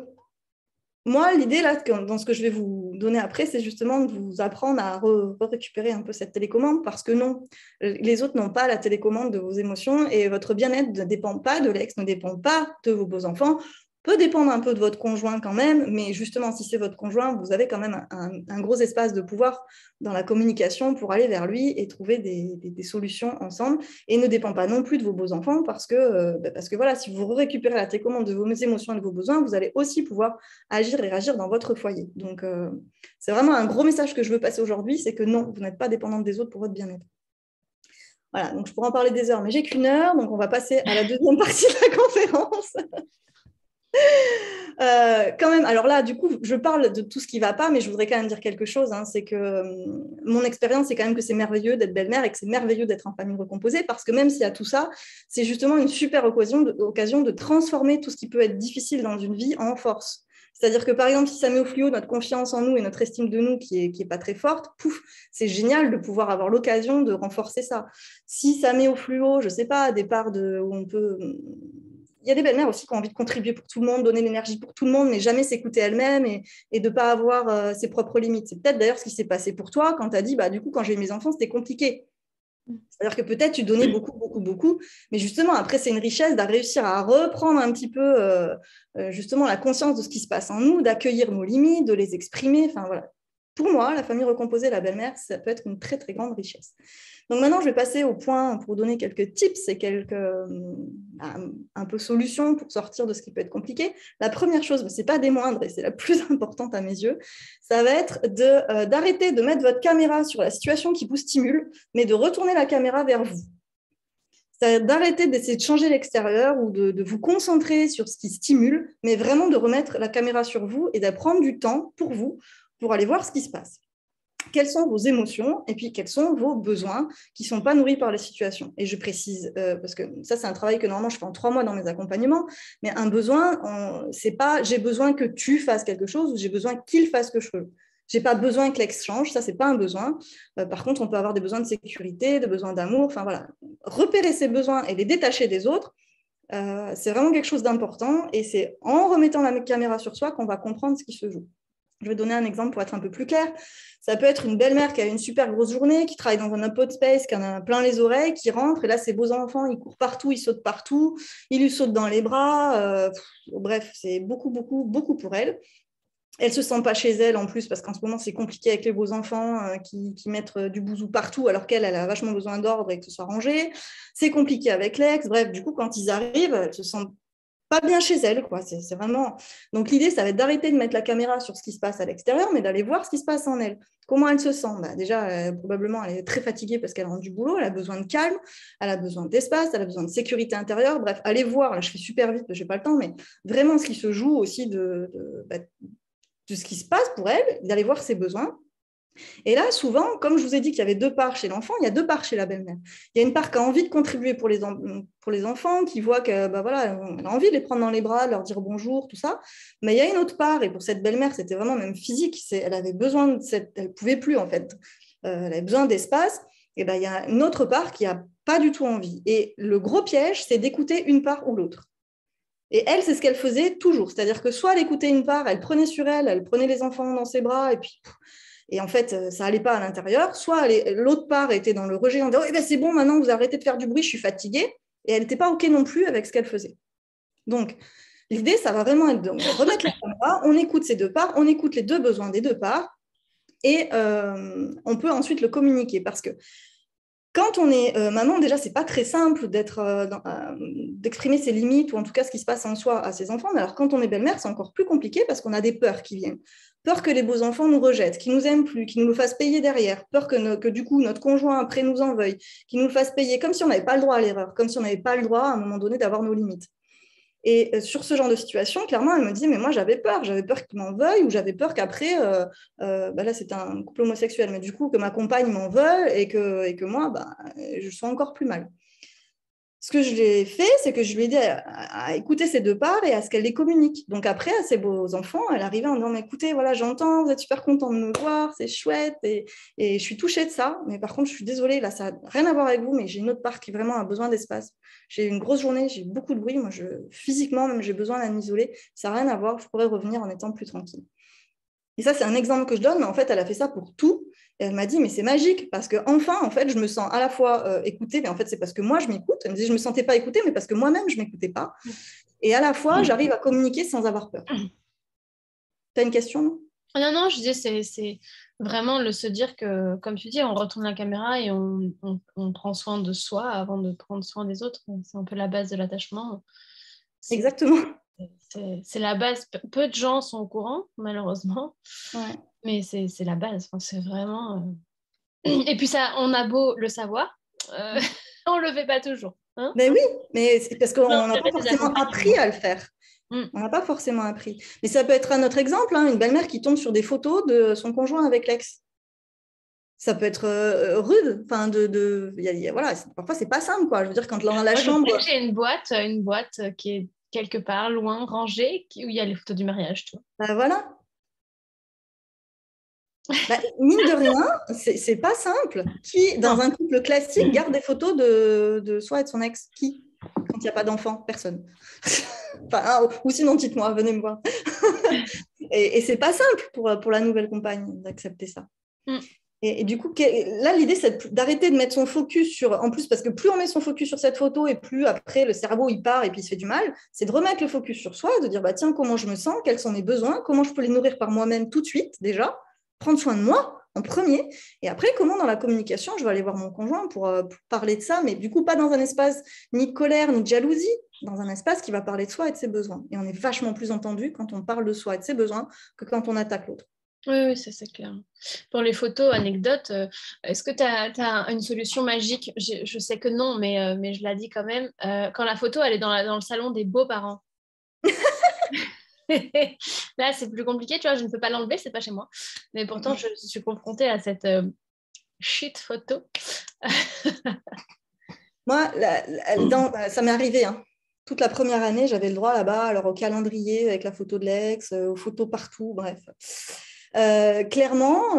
moi, l'idée, là, dans ce que je vais vous donner après, c'est justement de vous apprendre à récupérer un peu cette télécommande parce que non, les autres n'ont pas la télécommande de vos émotions et votre bien-être ne dépend pas de l'ex, ne dépend pas de vos beaux enfants, peut dépendre un peu de votre conjoint quand même, mais justement, si c'est votre conjoint, vous avez quand même un gros espace de pouvoir dans la communication pour aller vers lui et trouver des solutions ensemble et ne dépend pas non plus de vos beaux enfants parce que voilà, si vous récupérez la télécommande de vos émotions et de vos besoins, vous allez aussi pouvoir agir et réagir dans votre foyer. Donc, c'est vraiment un gros message que je veux passer aujourd'hui, c'est que non, vous n'êtes pas dépendante des autres pour votre bien-être. Voilà, donc je pourrais en parler des heures, mais j'ai qu'une heure, donc on va passer à la deuxième partie de la conférence. Quand même, alors là, du coup, je parle de tout ce qui ne va pas, mais je voudrais quand même dire quelque chose. Hein, c'est que mon expérience, c'est quand même que c'est merveilleux d'être belle-mère et que c'est merveilleux d'être en famille recomposée parce que même s'il y a tout ça, c'est justement une super occasion de transformer tout ce qui peut être difficile dans une vie en force. C'est-à-dire que, par exemple, si ça met au fluo notre confiance en nous et notre estime de nous qui est pas très forte, pouf, c'est génial de pouvoir avoir l'occasion de renforcer ça. Si ça met au fluo, je ne sais pas, des parts où on peut... Il y a des belles-mères aussi qui ont envie de contribuer pour tout le monde, donner l'énergie pour tout le monde, mais jamais s'écouter elles-mêmes et de ne pas avoir ses propres limites. C'est peut-être d'ailleurs ce qui s'est passé pour toi quand tu as dit, bah, du coup, quand j'ai eu mes enfants, c'était compliqué. C'est-à-dire que peut-être tu donnais beaucoup, mais justement, après, c'est une richesse de réussir à reprendre un petit peu justement la conscience de ce qui se passe en nous, d'accueillir nos limites, de les exprimer. Enfin, voilà. Pour moi, la famille recomposée, la belle-mère, ça peut être une très, très grande richesse. Donc maintenant, je vais passer au point pour vous donner quelques tips et quelques un peu solutions pour sortir de ce qui peut être compliqué. La première chose, mais ce n'est pas des moindres et c'est la plus importante à mes yeux, ça va être d'arrêter de mettre votre caméra sur la situation qui vous stimule, mais de retourner la caméra vers vous. C'est d'arrêter d'essayer de changer l'extérieur ou de vous concentrer sur ce qui stimule, mais vraiment de remettre la caméra sur vous et de prendre du temps pour vous, pour aller voir ce qui se passe. Quelles sont vos émotions et puis quels sont vos besoins qui ne sont pas nourris par les situations. Et je précise, parce que ça, c'est un travail que normalement je fais en 3 mois dans mes accompagnements, mais un besoin, c'est pas j'ai besoin que tu fasses quelque chose ou j'ai besoin qu'il fasse quelque chose. Je n'ai pas besoin que l'ex change, ça, ce n'est pas un besoin. Par contre, on peut avoir des besoins de sécurité, des besoins d'amour, enfin voilà. Repérer ces besoins et les détacher des autres, c'est vraiment quelque chose d'important et c'est en remettant la caméra sur soi qu'on va comprendre ce qui se joue. Je vais donner un exemple pour être un peu plus clair. Ça peut être une belle-mère qui a une super grosse journée, qui travaille dans un open space, qui en a plein les oreilles, qui rentre, et là, ses beaux enfants, ils courent partout, ils sautent partout, ils lui sautent dans les bras. Bref, c'est beaucoup pour elle. Elle ne se sent pas chez elle en plus, parce qu'en ce moment, c'est compliqué avec les beaux enfants qui mettent du bouzou partout, alors qu'elle a vachement besoin d'ordre et que ce soit rangé. C'est compliqué avec l'ex. Bref, du coup, quand ils arrivent, elle se sent pas bien chez elle, quoi. C'est vraiment... Donc, l'idée, ça va être d'arrêter de mettre la caméra sur ce qui se passe à l'extérieur, mais d'aller voir ce qui se passe en elle. Comment elle se sent? Déjà, probablement, elle est très fatiguée parce qu'elle rentre du boulot, elle a besoin de calme, elle a besoin d'espace, elle a besoin de sécurité intérieure. Bref, allez voir, là, je fais super vite, je n'ai pas le temps, mais vraiment ce qui se joue aussi de ce qui se passe pour elle, d'aller voir ses besoins. Et là, souvent, comme je vous ai dit qu'il y avait 2 parts chez l'enfant, il y a 2 parts chez la belle-mère. Il y a une part qui a envie de contribuer pour les enfants, qui voit que, voilà, elle a envie de les prendre dans les bras, de leur dire bonjour, tout ça. Mais il y a une autre part, et pour cette belle-mère, c'était vraiment même physique. Elle avait besoin elle pouvait plus en fait. Elle avait besoin d'espace. Et ben, il y a une autre part qui a pas du tout envie. Et le gros piège, c'est d'écouter une part ou l'autre. Et elle, c'est ce qu'elle faisait toujours. C'est-à-dire que soit elle écoutait une part, elle prenait sur elle prenait les enfants dans ses bras, et en fait, ça n'allait pas à l'intérieur. Soit l'autre part était dans le rejet en disant « c'est bon, maintenant, vous arrêtez de faire du bruit, je suis fatiguée ». Et elle n'était pas OK non plus avec ce qu'elle faisait. Donc, l'idée, ça va vraiment être de remettre la caméra, on écoute ces 2 parts, on écoute les 2 besoins des 2 parts, et on peut ensuite le communiquer. Parce que quand on est maman, déjà, c'est pas très simple d'exprimer ses limites, ou en tout cas ce qui se passe en soi à ses enfants. Mais alors, quand on est belle-mère, c'est encore plus compliqué parce qu'on a des peurs qui viennent. Peur que les beaux enfants nous rejettent, qu'ils nous aiment plus, qu'ils nous le fassent payer derrière. Peur que du coup, notre conjoint après nous en veuille, qu'il nous le fasse payer, comme si on n'avait pas le droit à l'erreur, comme si on n'avait pas le droit à un moment donné d'avoir nos limites. Et sur ce genre de situation, clairement, elle me dit, mais moi, j'avais peur qu'il m'en veuille, ou j'avais peur qu'après, là, c'est un couple homosexuel, mais du coup, que ma compagne m'en veuille et que moi, je sois encore plus mal. Ce que je lui ai fait, c'est que je lui ai dit à écouter ces 2 parts et à ce qu'elle les communique. Donc après, à ses beaux enfants, elle arrivait en disant, écoutez, voilà, j'entends, vous êtes super content de me voir, c'est chouette, et je suis touchée de ça, mais par contre, je suis désolée, là, ça n'a rien à voir avec vous, mais j'ai une autre part qui vraiment a besoin d'espace. J'ai une grosse journée, j'ai beaucoup de bruit, moi, physiquement, même, j'ai besoin d'être isolée, ça n'a rien à voir, je pourrais revenir en étant plus tranquille. Et ça, c'est un exemple que je donne, mais en fait, elle a fait ça pour tout. Et elle m'a dit, mais c'est magique, parce qu'enfin, en fait, je me sens à la fois écoutée, mais en fait, c'est parce que moi, je m'écoute. Elle me dit, je ne me sentais pas écoutée, mais parce que moi-même, je ne m'écoutais pas. Et à la fois, j'arrive à communiquer sans avoir peur. Tu as une question, non? Non, je disais, c'est vraiment se dire que, comme tu dis, on retourne la caméra et on prend soin de soi avant de prendre soin des autres. C'est un peu la base de l'attachement. Exactement. C'est la base. Peu de gens sont au courant, malheureusement. Ouais. Mais c'est la base. Enfin, c'est vraiment... Et puis ça, on a beau le savoir, on ne le fait pas toujours. Hein, mais oui, mais c'est parce qu'on n'a pas forcément appris à le faire. On n'a pas forcément appris. Mais ça peut être un autre exemple, hein, une belle-mère qui tombe sur des photos de son conjoint avec l'ex. Ça peut être rude. Enfin, voilà, parfois, c'est pas simple, quoi. Je veux dire, quand dans la chambre... J'ai une boîte qui est quelque part loin, rangée, où il y a les photos du mariage. Tu vois. Voilà. Mine de rien, c'est pas simple. Qui, dans un couple classique, garde des photos de soi et de son ex? Qui? Quand il n'y a pas d'enfant? Personne. Ou sinon, dites-moi, venez me voir. et c'est pas simple pour la nouvelle compagne d'accepter ça. Et du coup, là, l'idée, c'est d'arrêter de mettre son focus sur... En plus, parce que plus on met son focus sur cette photo et plus après, le cerveau, il part et puis il se fait du mal, c'est de remettre le focus sur soi, de dire, tiens, comment je me sens, quels sont mes besoins, comment je peux les nourrir par moi-même tout de suite, déjà, prendre soin de moi en premier, et après, comment dans la communication, je vais aller voir mon conjoint pour parler de ça, mais du coup, pas dans un espace ni de colère, ni de jalousie, dans un espace qui va parler de soi et de ses besoins. Et on est vachement plus entendu quand on parle de soi et de ses besoins que quand on attaque l'autre. Oui, ça c'est clair. Pour les photos, anecdotes, est-ce que tu as une solution magique? Je sais que non, mais je la dis quand même. Quand la photo, elle est dans le salon des beaux-parents. Là, c'est plus compliqué, tu vois, je ne peux pas l'enlever, c'est pas chez moi. Mais pourtant, je suis confrontée à cette shit photo. Moi, ça m'est arrivé, hein. Toute la première année, j'avais le droit là-bas, alors au calendrier avec la photo de l'ex, aux photos partout, bref. Clairement,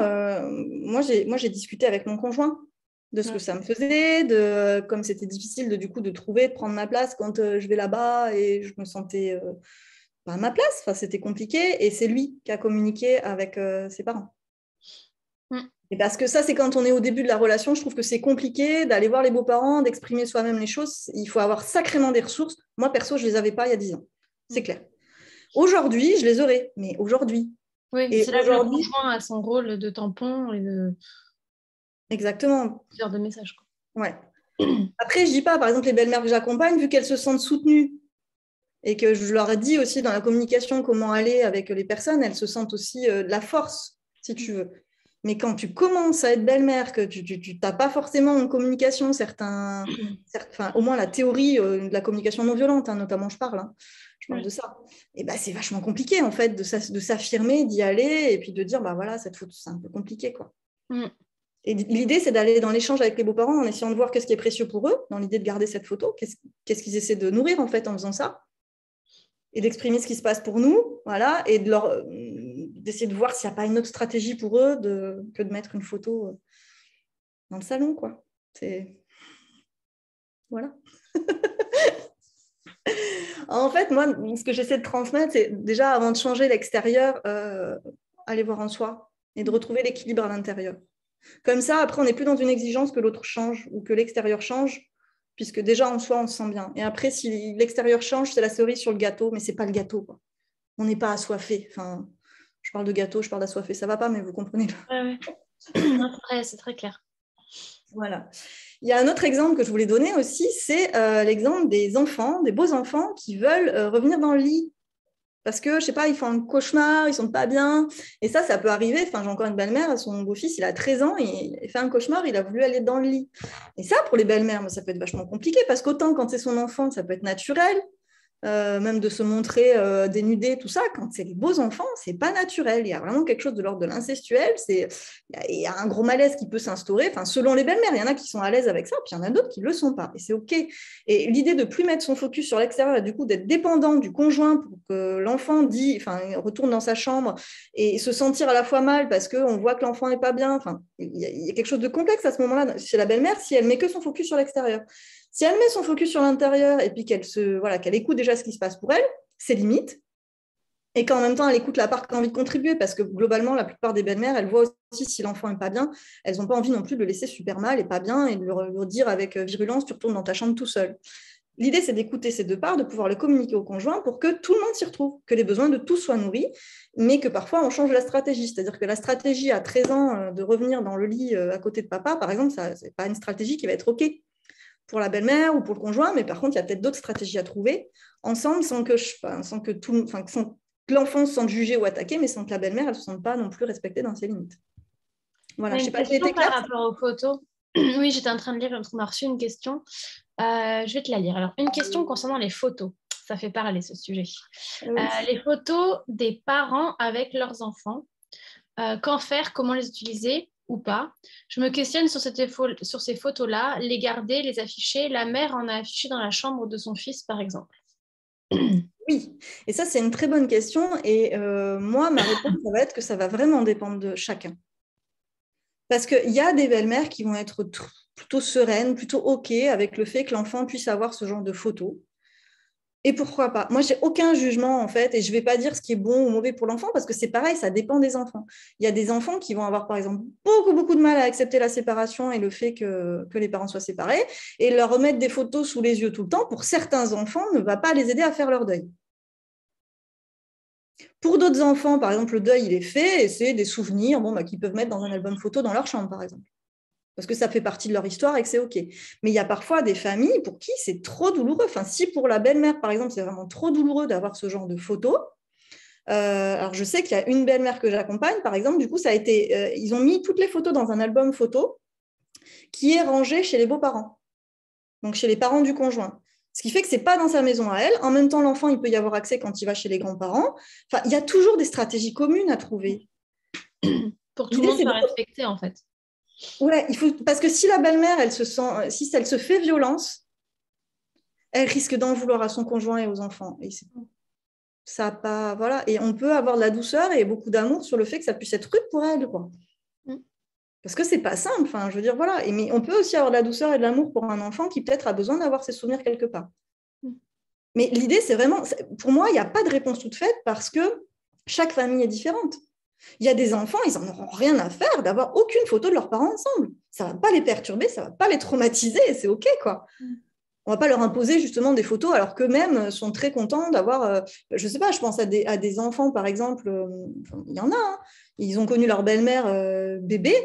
moi j'ai discuté avec mon conjoint de ce que ça me faisait, comme c'était difficile de trouver, de prendre ma place quand je vais là-bas et je me sentais pas à ma place, enfin, c'était compliqué, et c'est lui qui a communiqué avec ses parents. Et parce que ça, c'est quand on est au début de la relation, je trouve que c'est compliqué d'aller voir les beaux-parents, d'exprimer soi-même les choses. Il faut avoir sacrément des ressources. Moi, perso, je ne les avais pas il y a 10 ans. C'est clair. Aujourd'hui, je les aurais. Mais aujourd'hui, Oui, Et c'est là que le aujourd'hui, conjoint a son rôle de tampon et de exactement, faire de messages, quoi. ouais. Après, je dis pas, par exemple, les belles-mères que j'accompagne, vu qu'elles se sentent soutenues et que je leur ai dit aussi dans la communication comment aller avec les personnes, elles se sentent aussi de la force, si tu veux. Mais quand tu commences à être belle-mère, que tu n'as pas forcément en communication enfin, au moins la théorie de la communication non violente, hein, notamment je parle de ça. Et ben, c'est vachement compliqué en fait de s'affirmer, d'y aller et puis de dire bah voilà, cette photo c'est un peu compliqué quoi. Et l'idée, c'est d'aller dans l'échange avec les beaux-parents en essayant de voir qu'est-ce qui est précieux pour eux, dans l'idée de garder cette photo, qu'est-ce qu'ils essaient de nourrir en fait en faisant ça, et d'exprimer ce qui se passe pour nous, voilà, et d'essayer de voir s'il n'y a pas une autre stratégie pour eux que de mettre une photo dans le salon, quoi. Voilà. En fait, moi, ce que j'essaie de transmettre, c'est déjà, avant de changer l'extérieur, aller voir en soi et de retrouver l'équilibre à l'intérieur. Comme ça, après, on n'est plus dans une exigence que l'autre change ou que l'extérieur change, puisque déjà, en soi, on se sent bien. Et après, si l'extérieur change, c'est la cerise sur le gâteau, mais ce n'est pas le gâteau, quoi. On n'est pas assoiffé. Enfin, je parle de gâteau, je parle d'assoiffé. Ça ne va pas, mais vous comprenez. Ouais. C'est très clair. Voilà. Il y a un autre exemple que je voulais donner aussi, c'est l'exemple des enfants, des beaux enfants qui veulent revenir dans le lit. Parce que, je sais pas, ils font un cauchemar, ils sont pas bien. Et ça peut arriver. Enfin, j'ai encore une belle-mère, son beau-fils, il a 13 ans, et il fait un cauchemar, il a voulu aller dans le lit. Et ça, pour les belles-mères, ça peut être vachement compliqué, parce qu'autant quand c'est son enfant, ça peut être naturel, même de se montrer dénudé, tout ça. Quand c'est les beaux enfants, c'est pas naturel. Il y a vraiment quelque chose de l'ordre de l'incestuel. Il y a un gros malaise qui peut s'instaurer. Enfin, selon les belles-mères, il y en a qui sont à l'aise avec ça, puis il y en a d'autres qui le sont pas. Et c'est OK. Et l'idée de plus mettre son focus sur l'extérieur et du coup d'être dépendant du conjoint pour que l'enfant retourne dans sa chambre et se sentir à la fois mal parce qu'on voit que l'enfant n'est pas bien. Enfin, il y a quelque chose de complexe à ce moment-là chez la belle-mère si elle met que son focus sur l'extérieur. Si elle met son focus sur l'intérieur et puis qu'elle écoute déjà ce qui se passe pour elle, ses limites, et qu'en même temps, elle écoute la part qui a envie de contribuer, parce que globalement, la plupart des belles-mères, elles voient aussi si l'enfant n'est pas bien, elles n'ont pas envie non plus de le laisser super mal et pas bien, et de lui dire avec virulence, tu retournes dans ta chambre tout seul. L'idée, c'est d'écouter ces deux parts, de pouvoir le communiquer au conjoint pour que tout le monde s'y retrouve, que les besoins de tous soient nourris, mais que parfois, on change la stratégie. C'est-à-dire que la stratégie à 13 ans de revenir dans le lit à côté de papa, par exemple, ce n'est pas une stratégie qui va être OK pour la belle-mère ou pour le conjoint, mais par contre, il y a peut-être d'autres stratégies à trouver ensemble sans que l'enfant se sente jugé ou attaqué, mais sans que la belle-mère ne se sente pas non plus respectée dans ses limites. Voilà, je ne sais pas si j'ai été Par claire. rapport aux photos. Oui, j'étais en train de lire parce qu'on a reçu une question. Je vais te la lire. Alors, une question concernant les photos. Ça fait parler ce sujet. Oui. Les photos des parents avec leurs enfants. Qu'en faire, comment les utiliser ou pas. Je me questionne sur ces photos-là, les garder, les afficher. La mère en a affiché dans la chambre de son fils, par exemple. Oui, et ça, c'est une très bonne question. Et moi, ma réponse, ça va être que ça va vraiment dépendre de chacun. Parce qu'il y a des belles-mères qui vont être plutôt sereines, plutôt OK avec le fait que l'enfant puisse avoir ce genre de photos. Et pourquoi pas? Moi, j'ai aucun jugement, en fait, et je ne vais pas dire ce qui est bon ou mauvais pour l'enfant, parce que c'est pareil, ça dépend des enfants. Il y a des enfants qui vont avoir, par exemple, beaucoup, beaucoup de mal à accepter la séparation et le fait que les parents soient séparés, et leur remettre des photos sous les yeux tout le temps, pour certains enfants, ne va pas les aider à faire leur deuil. Pour d'autres enfants, par exemple, le deuil, il est fait, et c'est des souvenirs qu'ils peuvent mettre dans un album photo dans leur chambre, par exemple. Parce que ça fait partie de leur histoire et que c'est OK. Mais il y a parfois des familles pour qui c'est trop douloureux. Enfin, si pour la belle-mère, par exemple, c'est vraiment trop douloureux d'avoir ce genre de photos, alors je sais qu'il y a une belle-mère que j'accompagne, par exemple, du coup, ça a été, ils ont mis toutes les photos dans un album photo qui est rangé chez les beaux-parents, donc chez les parents du conjoint. Ce qui fait que ce n'est pas dans sa maison à elle. En même temps, l'enfant, il peut y avoir accès quand il va chez les grands-parents. Enfin, il y a toujours des stratégies communes à trouver. Pour tout le monde soit respecté, en fait. Ouais, parce que si la belle-mère, si elle se fait violence, elle risque d'en vouloir à son conjoint et aux enfants. Et ça pas, voilà. Et on peut avoir de la douceur et beaucoup d'amour sur le fait que ça puisse être rude pour elle, quoi. Parce que c'est pas simple. Enfin, je veux dire, voilà. Mais on peut aussi avoir de la douceur et de l'amour pour un enfant qui peut-être a besoin d'avoir ses souvenirs quelque part. Mais l'idée, c'est vraiment, pour moi, il n'y a pas de réponse toute faite parce que chaque famille est différente. Il y a des enfants, ils n'en auront rien à faire d'avoir aucune photo de leurs parents ensemble. Ça ne va pas les perturber, ça ne va pas les traumatiser, et c'est OK, quoi. On ne va pas leur imposer justement des photos alors qu'eux-mêmes sont très contents d'avoir, je ne sais pas, je pense à des enfants par exemple, il y en a, hein, ils ont connu leur belle-mère bébé.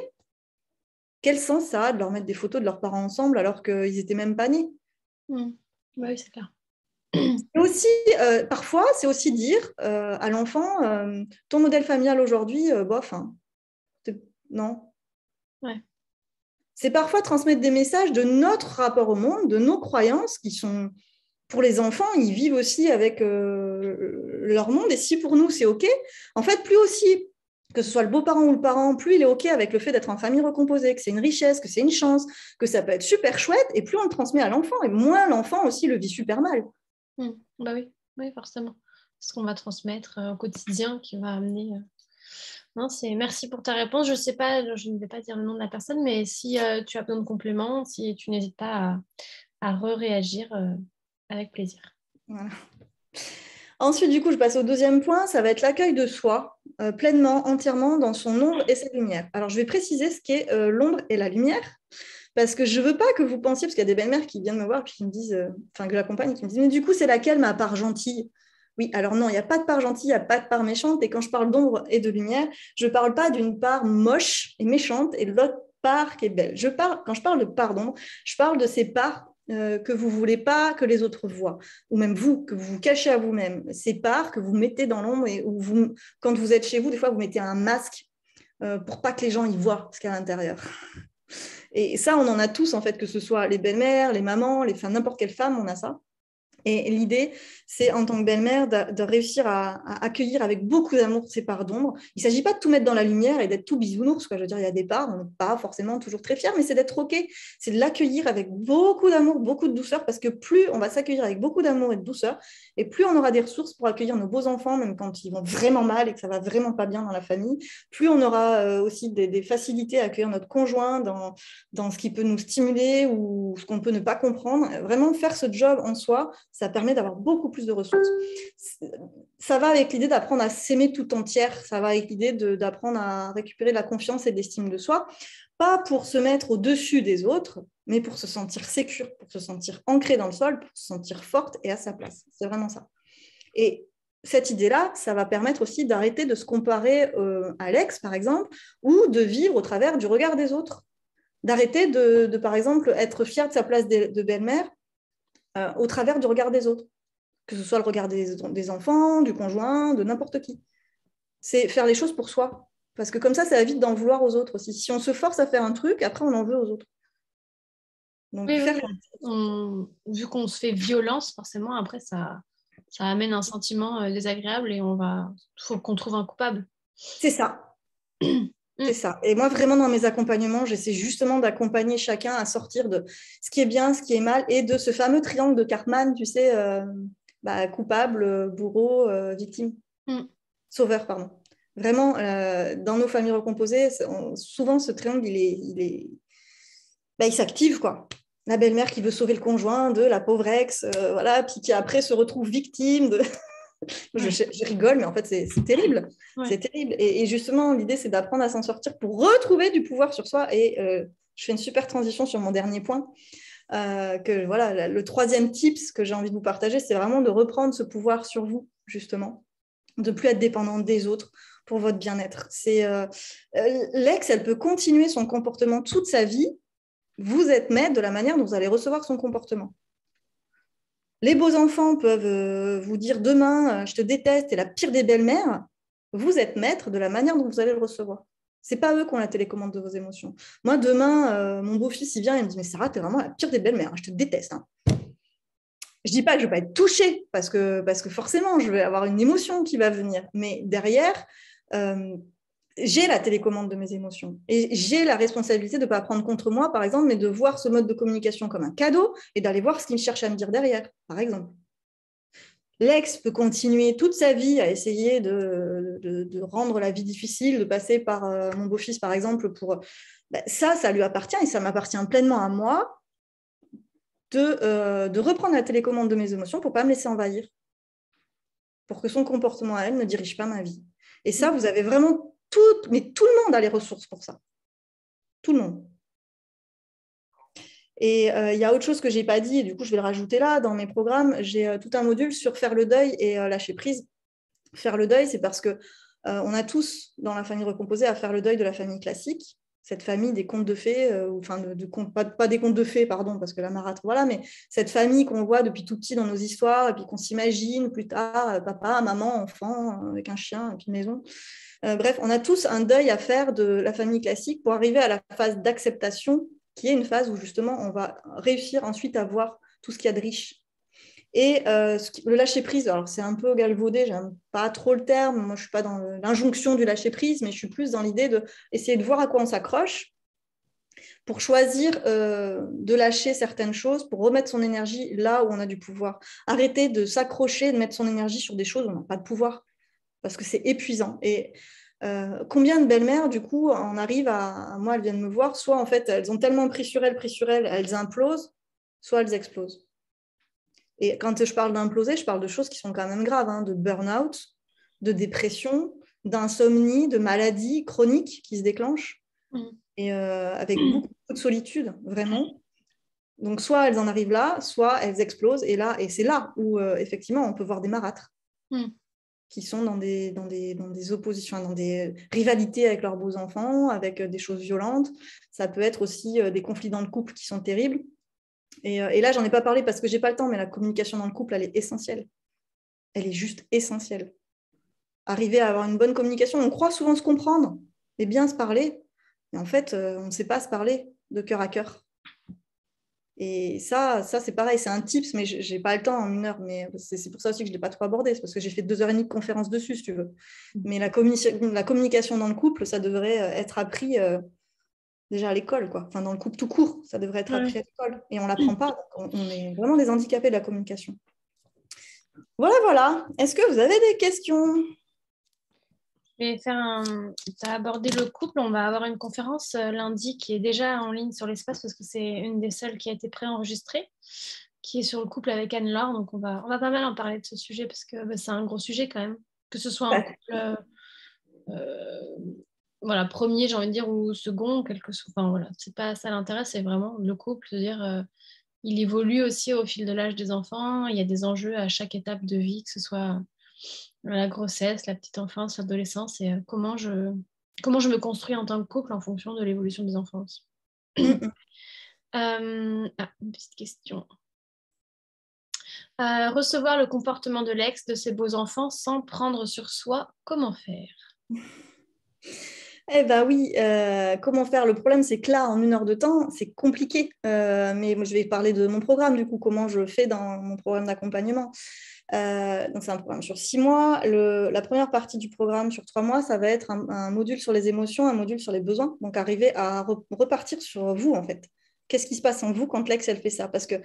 Quel sens ça a de leur mettre des photos de leurs parents ensemble alors qu'ils n'étaient même pas nés? Oui, c'est clair. Aussi, parfois, c'est aussi dire à l'enfant, ton modèle familial aujourd'hui, bof, hein, non. Ouais. C'est parfois transmettre des messages de notre rapport au monde, de nos croyances qui sont, pour les enfants, ils vivent aussi avec leur monde. Et si pour nous, c'est OK, en fait, plus aussi, que ce soit le beau-parent ou le parent, plus il est OK avec le fait d'être en famille recomposée, que c'est une richesse, que c'est une chance, que ça peut être super chouette, et plus on le transmet à l'enfant, et moins l'enfant aussi le vit super mal. Bah oui, forcément. Ce qu'on va transmettre au quotidien qui va amener... Non, merci pour ta réponse. Je sais pas, je ne vais pas dire le nom de la personne, mais si tu as besoin de compléments, si tu n'hésites pas à réagir avec plaisir. Voilà. Ensuite, du coup, je passe au deuxième point, ça va être l'accueil de soi, pleinement, entièrement, dans son ombre et sa lumière. Alors, je vais préciser ce qu'est l'ombre et la lumière, parce que je ne veux pas que vous pensiez, parce qu'il y a des belles-mères qui viennent me voir, puis qui me disent, enfin, que j'accompagne, qui me disent, mais du coup, c'est laquelle ma part gentille? Oui, alors non, il n'y a pas de part gentille, il n'y a pas de part méchante, et quand je parle d'ombre et de lumière, je ne parle pas d'une part moche et méchante et de l'autre part qui est belle. Quand je parle de part d'ombre, je parle de ces parts que vous ne voulez pas que les autres voient, ou même vous, que vous vous cachez à vous-même, ces parts que vous mettez dans l'ombre et où vous, quand vous êtes chez vous, des fois, vous mettez un masque pour pas que les gens y voient ce qu'il y a à l'intérieur. Et ça, on en a tous, en fait, que ce soit les belles-mères, les mamans, n'importe quelle femme, on a ça. Et l'idée, c'est en tant que belle-mère de réussir à accueillir avec beaucoup d'amour ces parts d'ombre. Il ne s'agit pas de tout mettre dans la lumière et d'être tout bisounours. Je veux dire, il y a des parts, on n'est pas forcément toujours très fiers, mais c'est d'être OK. C'est de l'accueillir avec beaucoup d'amour, beaucoup de douceur, parce que plus on va s'accueillir avec beaucoup d'amour et de douceur, et plus on aura des ressources pour accueillir nos beaux enfants, même quand ils vont vraiment mal et que ça va vraiment pas bien dans la famille, plus on aura aussi des facilités à accueillir notre conjoint dans ce qui peut nous stimuler ou ce qu'on peut ne pas comprendre. Vraiment faire ce job en soi, ça permet d'avoir beaucoup plus de ressources. Ça va avec l'idée d'apprendre à s'aimer tout entière, ça va avec l'idée d'apprendre à récupérer de la confiance et de l'estime de soi, pas pour se mettre au-dessus des autres, mais pour se sentir sécure, pour se sentir ancrée dans le sol, pour se sentir forte et à sa place. C'est vraiment ça. Et cette idée-là, ça va permettre aussi d'arrêter de se comparer à l'ex, par exemple, ou de vivre au travers du regard des autres. D'arrêter de, par exemple, être fière de sa place de belle-mère au travers du regard des autres, que ce soit le regard des enfants, du conjoint, de n'importe qui. C'est faire les choses pour soi, parce que comme ça évite d'en vouloir aux autres aussi. Si on se force à faire un truc, après on en veut aux autres. Donc, oui. Vu qu'on se fait violence, forcément, après, ça amène un sentiment désagréable et faut qu'on trouve un coupable. C'est ça. C'est ça. Et moi, vraiment, dans mes accompagnements, j'essaie justement d'accompagner chacun à sortir de ce qui est bien, ce qui est mal, et de ce fameux triangle de Karpman, tu sais, coupable, bourreau, victime, sauveur, pardon. Vraiment, dans nos familles recomposées, souvent, ce triangle, il s'active, quoi. La belle-mère qui veut sauver le conjoint de la pauvre ex, voilà, puis qui après se retrouve victime de... Je rigole, mais en fait, c'est terrible. Ouais. C'est terrible. Et justement, l'idée, c'est d'apprendre à s'en sortir pour retrouver du pouvoir sur soi. Et je fais une super transition sur mon dernier point. Voilà, le troisième tips que j'ai envie de vous partager, c'est vraiment de reprendre ce pouvoir sur vous, justement, de ne plus être dépendante des autres pour votre bien-être. L'ex, elle peut continuer son comportement toute sa vie. Vous êtes maître de la manière dont vous allez recevoir son comportement. Les beaux enfants peuvent vous dire demain, je te déteste, t'es la pire des belles-mères. Vous êtes maître de la manière dont vous allez le recevoir. Ce n'est pas eux qui ont la télécommande de vos émotions. Moi, demain, mon beau-fils, il vient et il me dit « Mais Sarah, t'es vraiment la pire des belles-mères, hein, je te déteste. Hein. » Je ne dis pas que je ne vais pas être touchée, parce que forcément, je vais avoir une émotion qui va venir. Mais derrière, j'ai la télécommande de mes émotions. Et j'ai la responsabilité de ne pas prendre contre moi, par exemple, mais de voir ce mode de communication comme un cadeau et d'aller voir ce qu'il cherche à me dire derrière, par exemple. L'ex peut continuer toute sa vie à essayer de rendre la vie difficile, de passer par mon beau-fils, par exemple, pour... ça lui appartient et ça m'appartient pleinement à moi de reprendre la télécommande de mes émotions pour ne pas me laisser envahir, pour que son comportement à elle ne dirige pas ma vie. Et ça, vous avez vraiment mais tout le monde a les ressources pour ça. Tout le monde. Et il y a autre chose que je n'ai pas dit, et du coup, je vais le rajouter là. Dans mes programmes, j'ai tout un module sur faire le deuil et lâcher prise. Faire le deuil, c'est parce qu'on a tous, dans la famille recomposée, à faire le deuil de la famille classique, cette famille des contes de fées, enfin, pas des contes de fées, pardon, parce que la marâtre, voilà, mais cette famille qu'on voit depuis tout petit dans nos histoires, et puis qu'on s'imagine plus tard, papa, maman, enfant, avec un chien, et puis une maison. Bref, on a tous un deuil à faire de la famille classique pour arriver à la phase d'acceptation, qui est une phase où justement on va réussir ensuite à voir tout ce qu'il y a de riche. Et le lâcher-prise, alors c'est un peu galvaudé, j'aime pas trop le terme, moi je suis pas dans l'injonction du lâcher-prise, mais je suis plus dans l'idée d'essayer de voir à quoi on s'accroche pour choisir de lâcher certaines choses, pour remettre son énergie là où on a du pouvoir. Arrêter de s'accrocher, de mettre son énergie sur des choses où on n'a pas de pouvoir, parce que c'est épuisant. Et combien de belles-mères, du coup, on arrive moi, elles viennent me voir, soit en fait, elles ont tellement pris sur elles, elles implosent, soit elles explosent. Et quand je parle d'imploser, je parle de choses qui sont quand même graves, hein, de burn-out, de dépression, d'insomnie, de maladies chroniques qui se déclenchent, et avec beaucoup de solitude, vraiment. Donc, soit elles en arrivent là, soit elles explosent, et c'est là où, effectivement, on peut voir des marâtres. Qui sont dans des oppositions, dans des rivalités avec leurs beaux-enfants, avec des choses violentes. Ça peut être aussi des conflits dans le couple qui sont terribles. Et là, j'en ai pas parlé parce que j'ai pas le temps, mais la communication dans le couple, elle est essentielle. Elle est juste essentielle. Arriver à avoir une bonne communication, on croit souvent se comprendre et bien se parler, mais en fait, on ne sait pas se parler de cœur à cœur. Et ça c'est pareil, c'est un tips, mais je n'ai pas le temps en 1 heure. Mais c'est pour ça aussi que je ne l'ai pas trop abordé, c'est parce que j'ai fait 2h30 de conférence dessus, si tu veux. Mais la communication dans le couple, ça devrait être appris déjà à l'école, quoi. Enfin, dans le couple tout court, ça devrait être appris à l'école. Et on ne l'apprend pas. On est vraiment des handicapés de la communication. Voilà. Est-ce que vous avez des questions ? Je vais faire tu as abordé le couple. On va avoir une conférence lundi qui est déjà en ligne sur l'espace parce que c'est une des seules qui a été préenregistrée, qui est sur le couple avec Anne-Laure. Donc, on va pas mal en parler de ce sujet parce que c'est un gros sujet quand même. Que ce soit un couple premier, j'ai envie de dire, ou second, quelque chose. Enfin, voilà, c'est pas ça l'intérêt, c'est vraiment le couple, c'est-à-dire il évolue aussi au fil de l'âge des enfants. Il y a des enjeux à chaque étape de vie, que ce soit la grossesse, la petite enfance, l'adolescence, et comment je me construis en tant que couple en fonction de l'évolution des enfants aussi. Une petite question. Recevoir le comportement de l'ex de ses beaux-enfants sans prendre sur soi, comment faire ? Eh bien oui, comment faire ? Le problème, c'est que là, en 1 heure de temps, c'est compliqué. Mais moi, je vais parler de mon programme, du coup, comment je fais dans mon programme d'accompagnement. Donc, c'est un programme sur 6 mois. La première partie du programme sur 3 mois, ça va être un module sur les émotions, un module sur les besoins. Donc, arriver à repartir sur vous, en fait. Qu'est-ce qui se passe en vous quand l'ex, elle fait ça ? Parce que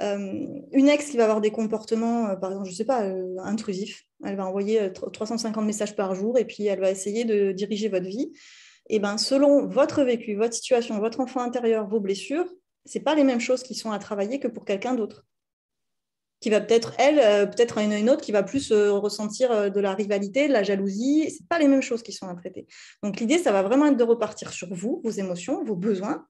une ex qui va avoir des comportements, par exemple, je ne sais pas, intrusifs, elle va envoyer 350 messages par jour et puis elle va essayer de diriger votre vie. Et ben, selon votre vécu, votre situation, votre enfant intérieur, vos blessures, ce n'est pas les mêmes choses qui sont à travailler que pour quelqu'un d'autre. Qui va peut-être, peut-être une autre qui va plus ressentir de la rivalité, de la jalousie. Ce n'est pas les mêmes choses qui sont à traiter. Donc l'idée, ça va vraiment être de repartir sur vous, vos émotions, vos besoins,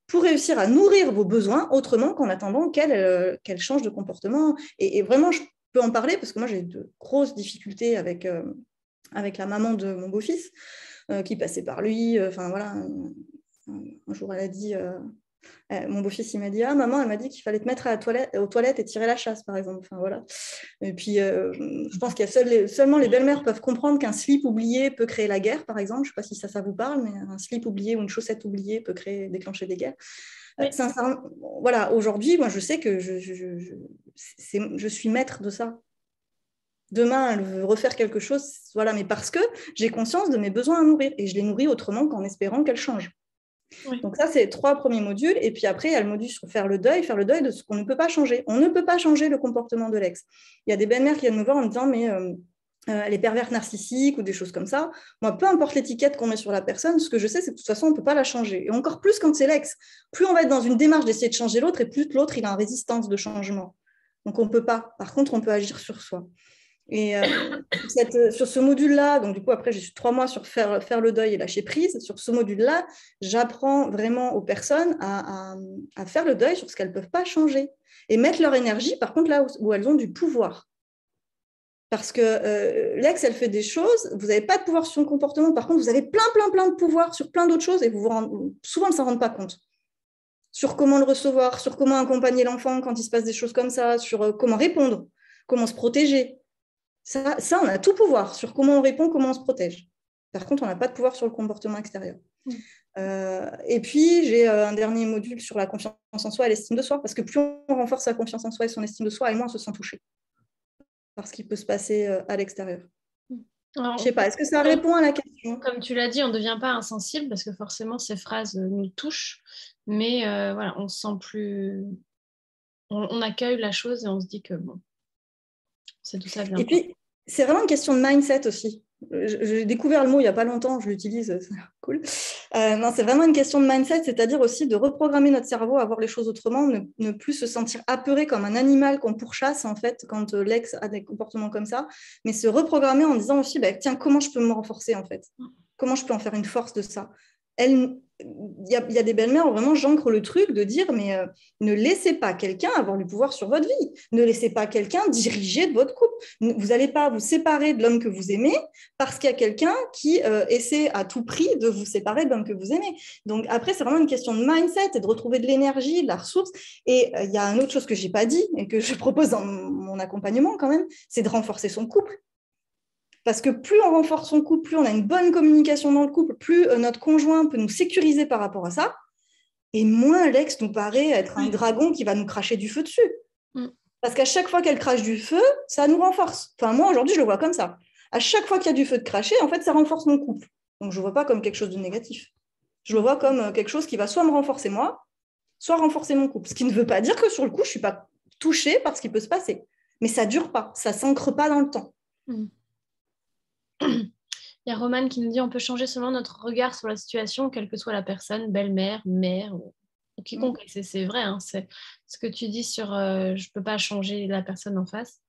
pour réussir à nourrir vos besoins autrement qu'en attendant qu'elle change de comportement. Et vraiment, je peux en parler parce que moi, j'ai de grosses difficultés avec la maman de mon beau-fils qui passait par lui. Enfin, voilà. Un jour, elle a dit... mon beau-fils, il m'a dit « Ah, maman, elle m'a dit qu'il fallait te mettre aux toilettes et tirer la chasse, par exemple. » Enfin, voilà. Et puis, je pense qu'il y a seulement les belles-mères peuvent comprendre qu'un slip oublié peut créer la guerre, par exemple. Je ne sais pas si ça vous parle, mais un slip oublié ou une chaussette oubliée peut déclencher des guerres. Oui. Sincèrement, voilà, aujourd'hui, moi, je sais que je suis maître de ça. Demain, elle veut refaire quelque chose, voilà, mais parce que j'ai conscience de mes besoins à nourrir et je les nourris autrement qu'en espérant qu'elle change. Oui. Donc ça, c'est les 3 premiers modules. Et puis après, il y a le module sur faire le deuil de ce qu'on ne peut pas changer. On ne peut pas changer le comportement de l'ex. Il y a des belles-mères qui viennent me voir en me disant « mais elle est pervers narcissique » ou des choses comme ça. Moi, peu importe l'étiquette qu'on met sur la personne, ce que je sais, c'est que de toute façon, on ne peut pas la changer. Et encore plus quand c'est l'ex. Plus on va être dans une démarche d'essayer de changer l'autre et plus l'autre, il a une résistance de changement. Donc on ne peut pas. Par contre, on peut agir sur soi. Et sur ce module-là, donc du coup, après, j'ai eu 3 mois sur faire le deuil et lâcher prise. Sur ce module-là, j'apprends vraiment aux personnes à faire le deuil sur ce qu'elles ne peuvent pas changer et mettre leur énergie, par contre, là où elles ont du pouvoir. Parce que l'ex, elle fait des choses, vous n'avez pas de pouvoir sur son comportement, par contre, vous avez plein de pouvoir sur plein d'autres choses et souvent, on ne s'en rend pas compte. Sur comment le recevoir, sur comment accompagner l'enfant quand il se passe des choses comme ça, sur comment répondre, comment se protéger. Ça, on a tout pouvoir sur comment on répond, comment on se protège. Par contre, on n'a pas de pouvoir sur le comportement extérieur. Et puis, j'ai un dernier module sur la confiance en soi et l'estime de soi, parce que plus on renforce sa confiance en soi et son estime de soi, et moins on se sent touché par ce qui peut se passer à l'extérieur. Alors, je ne sais pas, est-ce que ça répond à la question? Comme tu l'as dit, on ne devient pas insensible, parce que forcément, ces phrases nous touchent, mais voilà, on se sent plus... On accueille la chose et on se dit que bon, c'est tout ça bien. Et puis, c'est vraiment une question de mindset aussi. J'ai découvert le mot il n'y a pas longtemps, je l'utilise, c'est cool. Non, c'est vraiment une question de mindset, c'est-à-dire aussi de reprogrammer notre cerveau à voir les choses autrement, ne plus se sentir apeuré comme un animal qu'on pourchasse en fait quand l'ex a des comportements comme ça, mais se reprogrammer en disant aussi, bah, tiens, comment je peux me renforcer en fait? Comment je peux en faire une force de ça? Il y a des belles-mères où vraiment j'ancre le truc de dire mais ne laissez pas quelqu'un avoir le pouvoir sur votre vie, ne laissez pas quelqu'un diriger de votre couple, vous n'allez pas vous séparer de l'homme que vous aimez parce qu'il y a quelqu'un qui essaie à tout prix de vous séparer de l'homme que vous aimez. Donc après c'est vraiment une question de mindset et de retrouver de l'énergie, de la ressource. Et il y a une autre chose que j'ai pas dit et que je propose dans mon accompagnement quand même, c'est de renforcer son couple. Parce que plus on renforce son couple, plus on a une bonne communication dans le couple, plus notre conjoint peut nous sécuriser par rapport à ça, et moins l'ex nous paraît être un dragon qui va nous cracher du feu dessus. Parce qu'à chaque fois qu'elle crache du feu, ça nous renforce. Enfin, moi, aujourd'hui, je le vois comme ça. À chaque fois qu'il y a du feu de cracher, en fait, ça renforce mon couple. Donc, je ne le vois pas comme quelque chose de négatif. Je le vois comme quelque chose qui va soit me renforcer moi, soit renforcer mon couple. Ce qui ne veut pas dire que sur le coup, je ne suis pas touchée par ce qui peut se passer. Mais ça ne dure pas, ça ne s'ancre pas dans le temps. Il y a Romane qui nous dit on peut changer seulement notre regard sur la situation, quelle que soit la personne, belle-mère, mère ou quiconque. C'est vrai, hein, c'est ce que tu dis sur je ne peux pas changer la personne en face.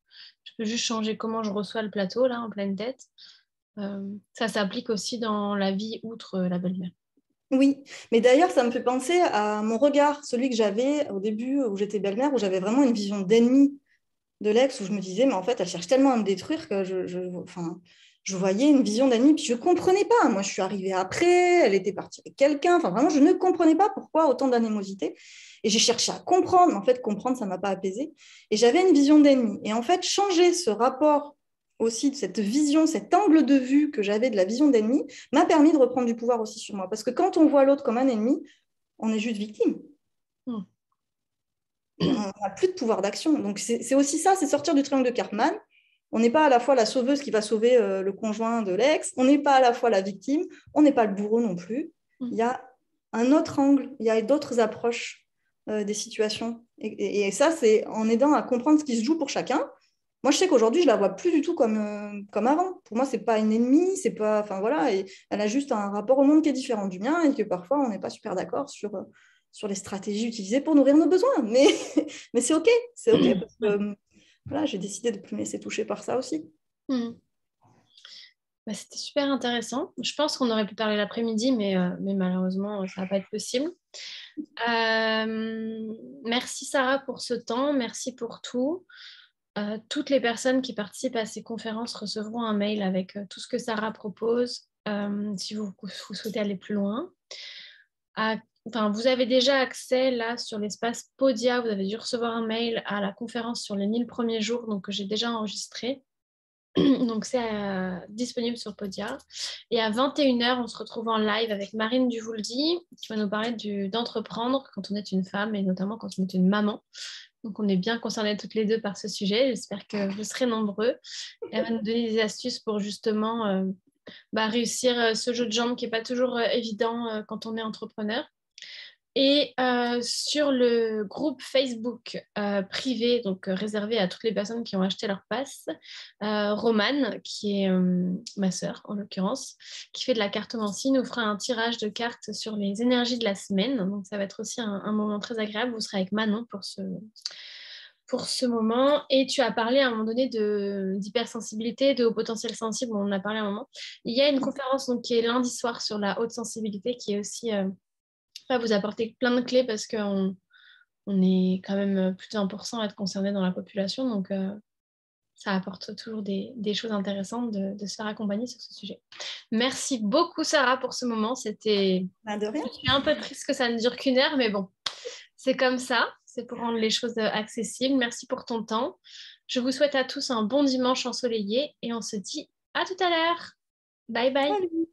Je peux juste changer comment je reçois le plateau, là, en pleine tête. Ça s'applique aussi dans la vie outre la belle-mère. Oui, mais d'ailleurs, ça me fait penser à mon regard, celui que j'avais au début où j'étais belle-mère, où j'avais vraiment une vision d'ennemi de l'ex, où je me disais, mais en fait, elle cherche tellement à me détruire que je voyais une vision d'ennemi, puis je ne comprenais pas. Moi, je suis arrivée après, elle était partie avec quelqu'un. Enfin, vraiment, je ne comprenais pas pourquoi autant d'animosité. Et j'ai cherché à comprendre. En fait, comprendre, ça ne m'a pas apaisée. Et j'avais une vision d'ennemi. Et en fait, changer ce rapport aussi de cette vision, cet angle de vue que j'avais de la vision d'ennemi, m'a permis de reprendre du pouvoir aussi sur moi. Parce que quand on voit l'autre comme un ennemi, on est juste victime. On n'a plus de pouvoir d'action. Donc, c'est aussi ça, c'est sortir du triangle de Karpman. On n'est pas à la fois la sauveuse qui va sauver le conjoint de l'ex, on n'est pas à la fois la victime, on n'est pas le bourreau non plus. Il y a un autre angle, il y a d'autres approches des situations. Et ça, c'est en aidant à comprendre ce qui se joue pour chacun. Moi, je sais qu'aujourd'hui, je la vois plus du tout comme avant. Pour moi, c'est pas une ennemie, c'est pas, enfin voilà, et elle a juste un rapport au monde qui est différent du mien et que parfois on n'est pas super d'accord sur les stratégies utilisées pour nourrir nos besoins. Mais c'est ok parce que voilà, j'ai décidé de ne plus me laisser toucher par ça aussi. Bah, c'était super intéressant. Je pense qu'on aurait pu parler l'après-midi, mais malheureusement, ça ne va pas être possible. Merci Sarah pour ce temps, merci pour tout. Toutes les personnes qui participent à ces conférences recevront un mail avec tout ce que Sarah propose si vous souhaitez aller plus loin. Vous avez déjà accès là sur l'espace Podia, vous avez dû recevoir un mail à la conférence sur les 1000 premiers jours, donc que j'ai déjà enregistré. Donc c'est disponible sur Podia. Et à 21h, on se retrouve en live avec Marine Duvouldy qui va nous parler d'entreprendre quand on est une femme et notamment quand on est une maman. Donc on est bien concernées toutes les deux par ce sujet. J'espère que vous serez nombreux. Elle va nous donner des astuces pour justement réussir ce jeu de jambes qui n'est pas toujours évident quand on est entrepreneur. Et sur le groupe Facebook privé, donc réservé à toutes les personnes qui ont acheté leur passe, Romane, qui est ma sœur en l'occurrence, qui fait de la cartomancie, nous fera un tirage de cartes sur les énergies de la semaine. Donc ça va être aussi un moment très agréable. Vous serez avec Manon pour ce moment. Et tu as parlé à un moment donné d'hypersensibilité, de haut potentiel sensible, on en a parlé à un moment. Il y a une conférence donc, qui est lundi soir sur la haute sensibilité qui est aussi va vous apporter plein de clés parce qu'on est quand même plus de 1% à être concerné dans la population. Donc, ça apporte toujours des choses intéressantes de se faire accompagner sur ce sujet. Merci beaucoup, Sarah, pour ce moment. C'était... De rien. Je suis un peu triste que ça ne dure qu'une heure, mais bon, c'est comme ça. C'est pour rendre les choses accessibles. Merci pour ton temps. Je vous souhaite à tous un bon dimanche ensoleillé et on se dit à tout à l'heure. Bye bye. Salut.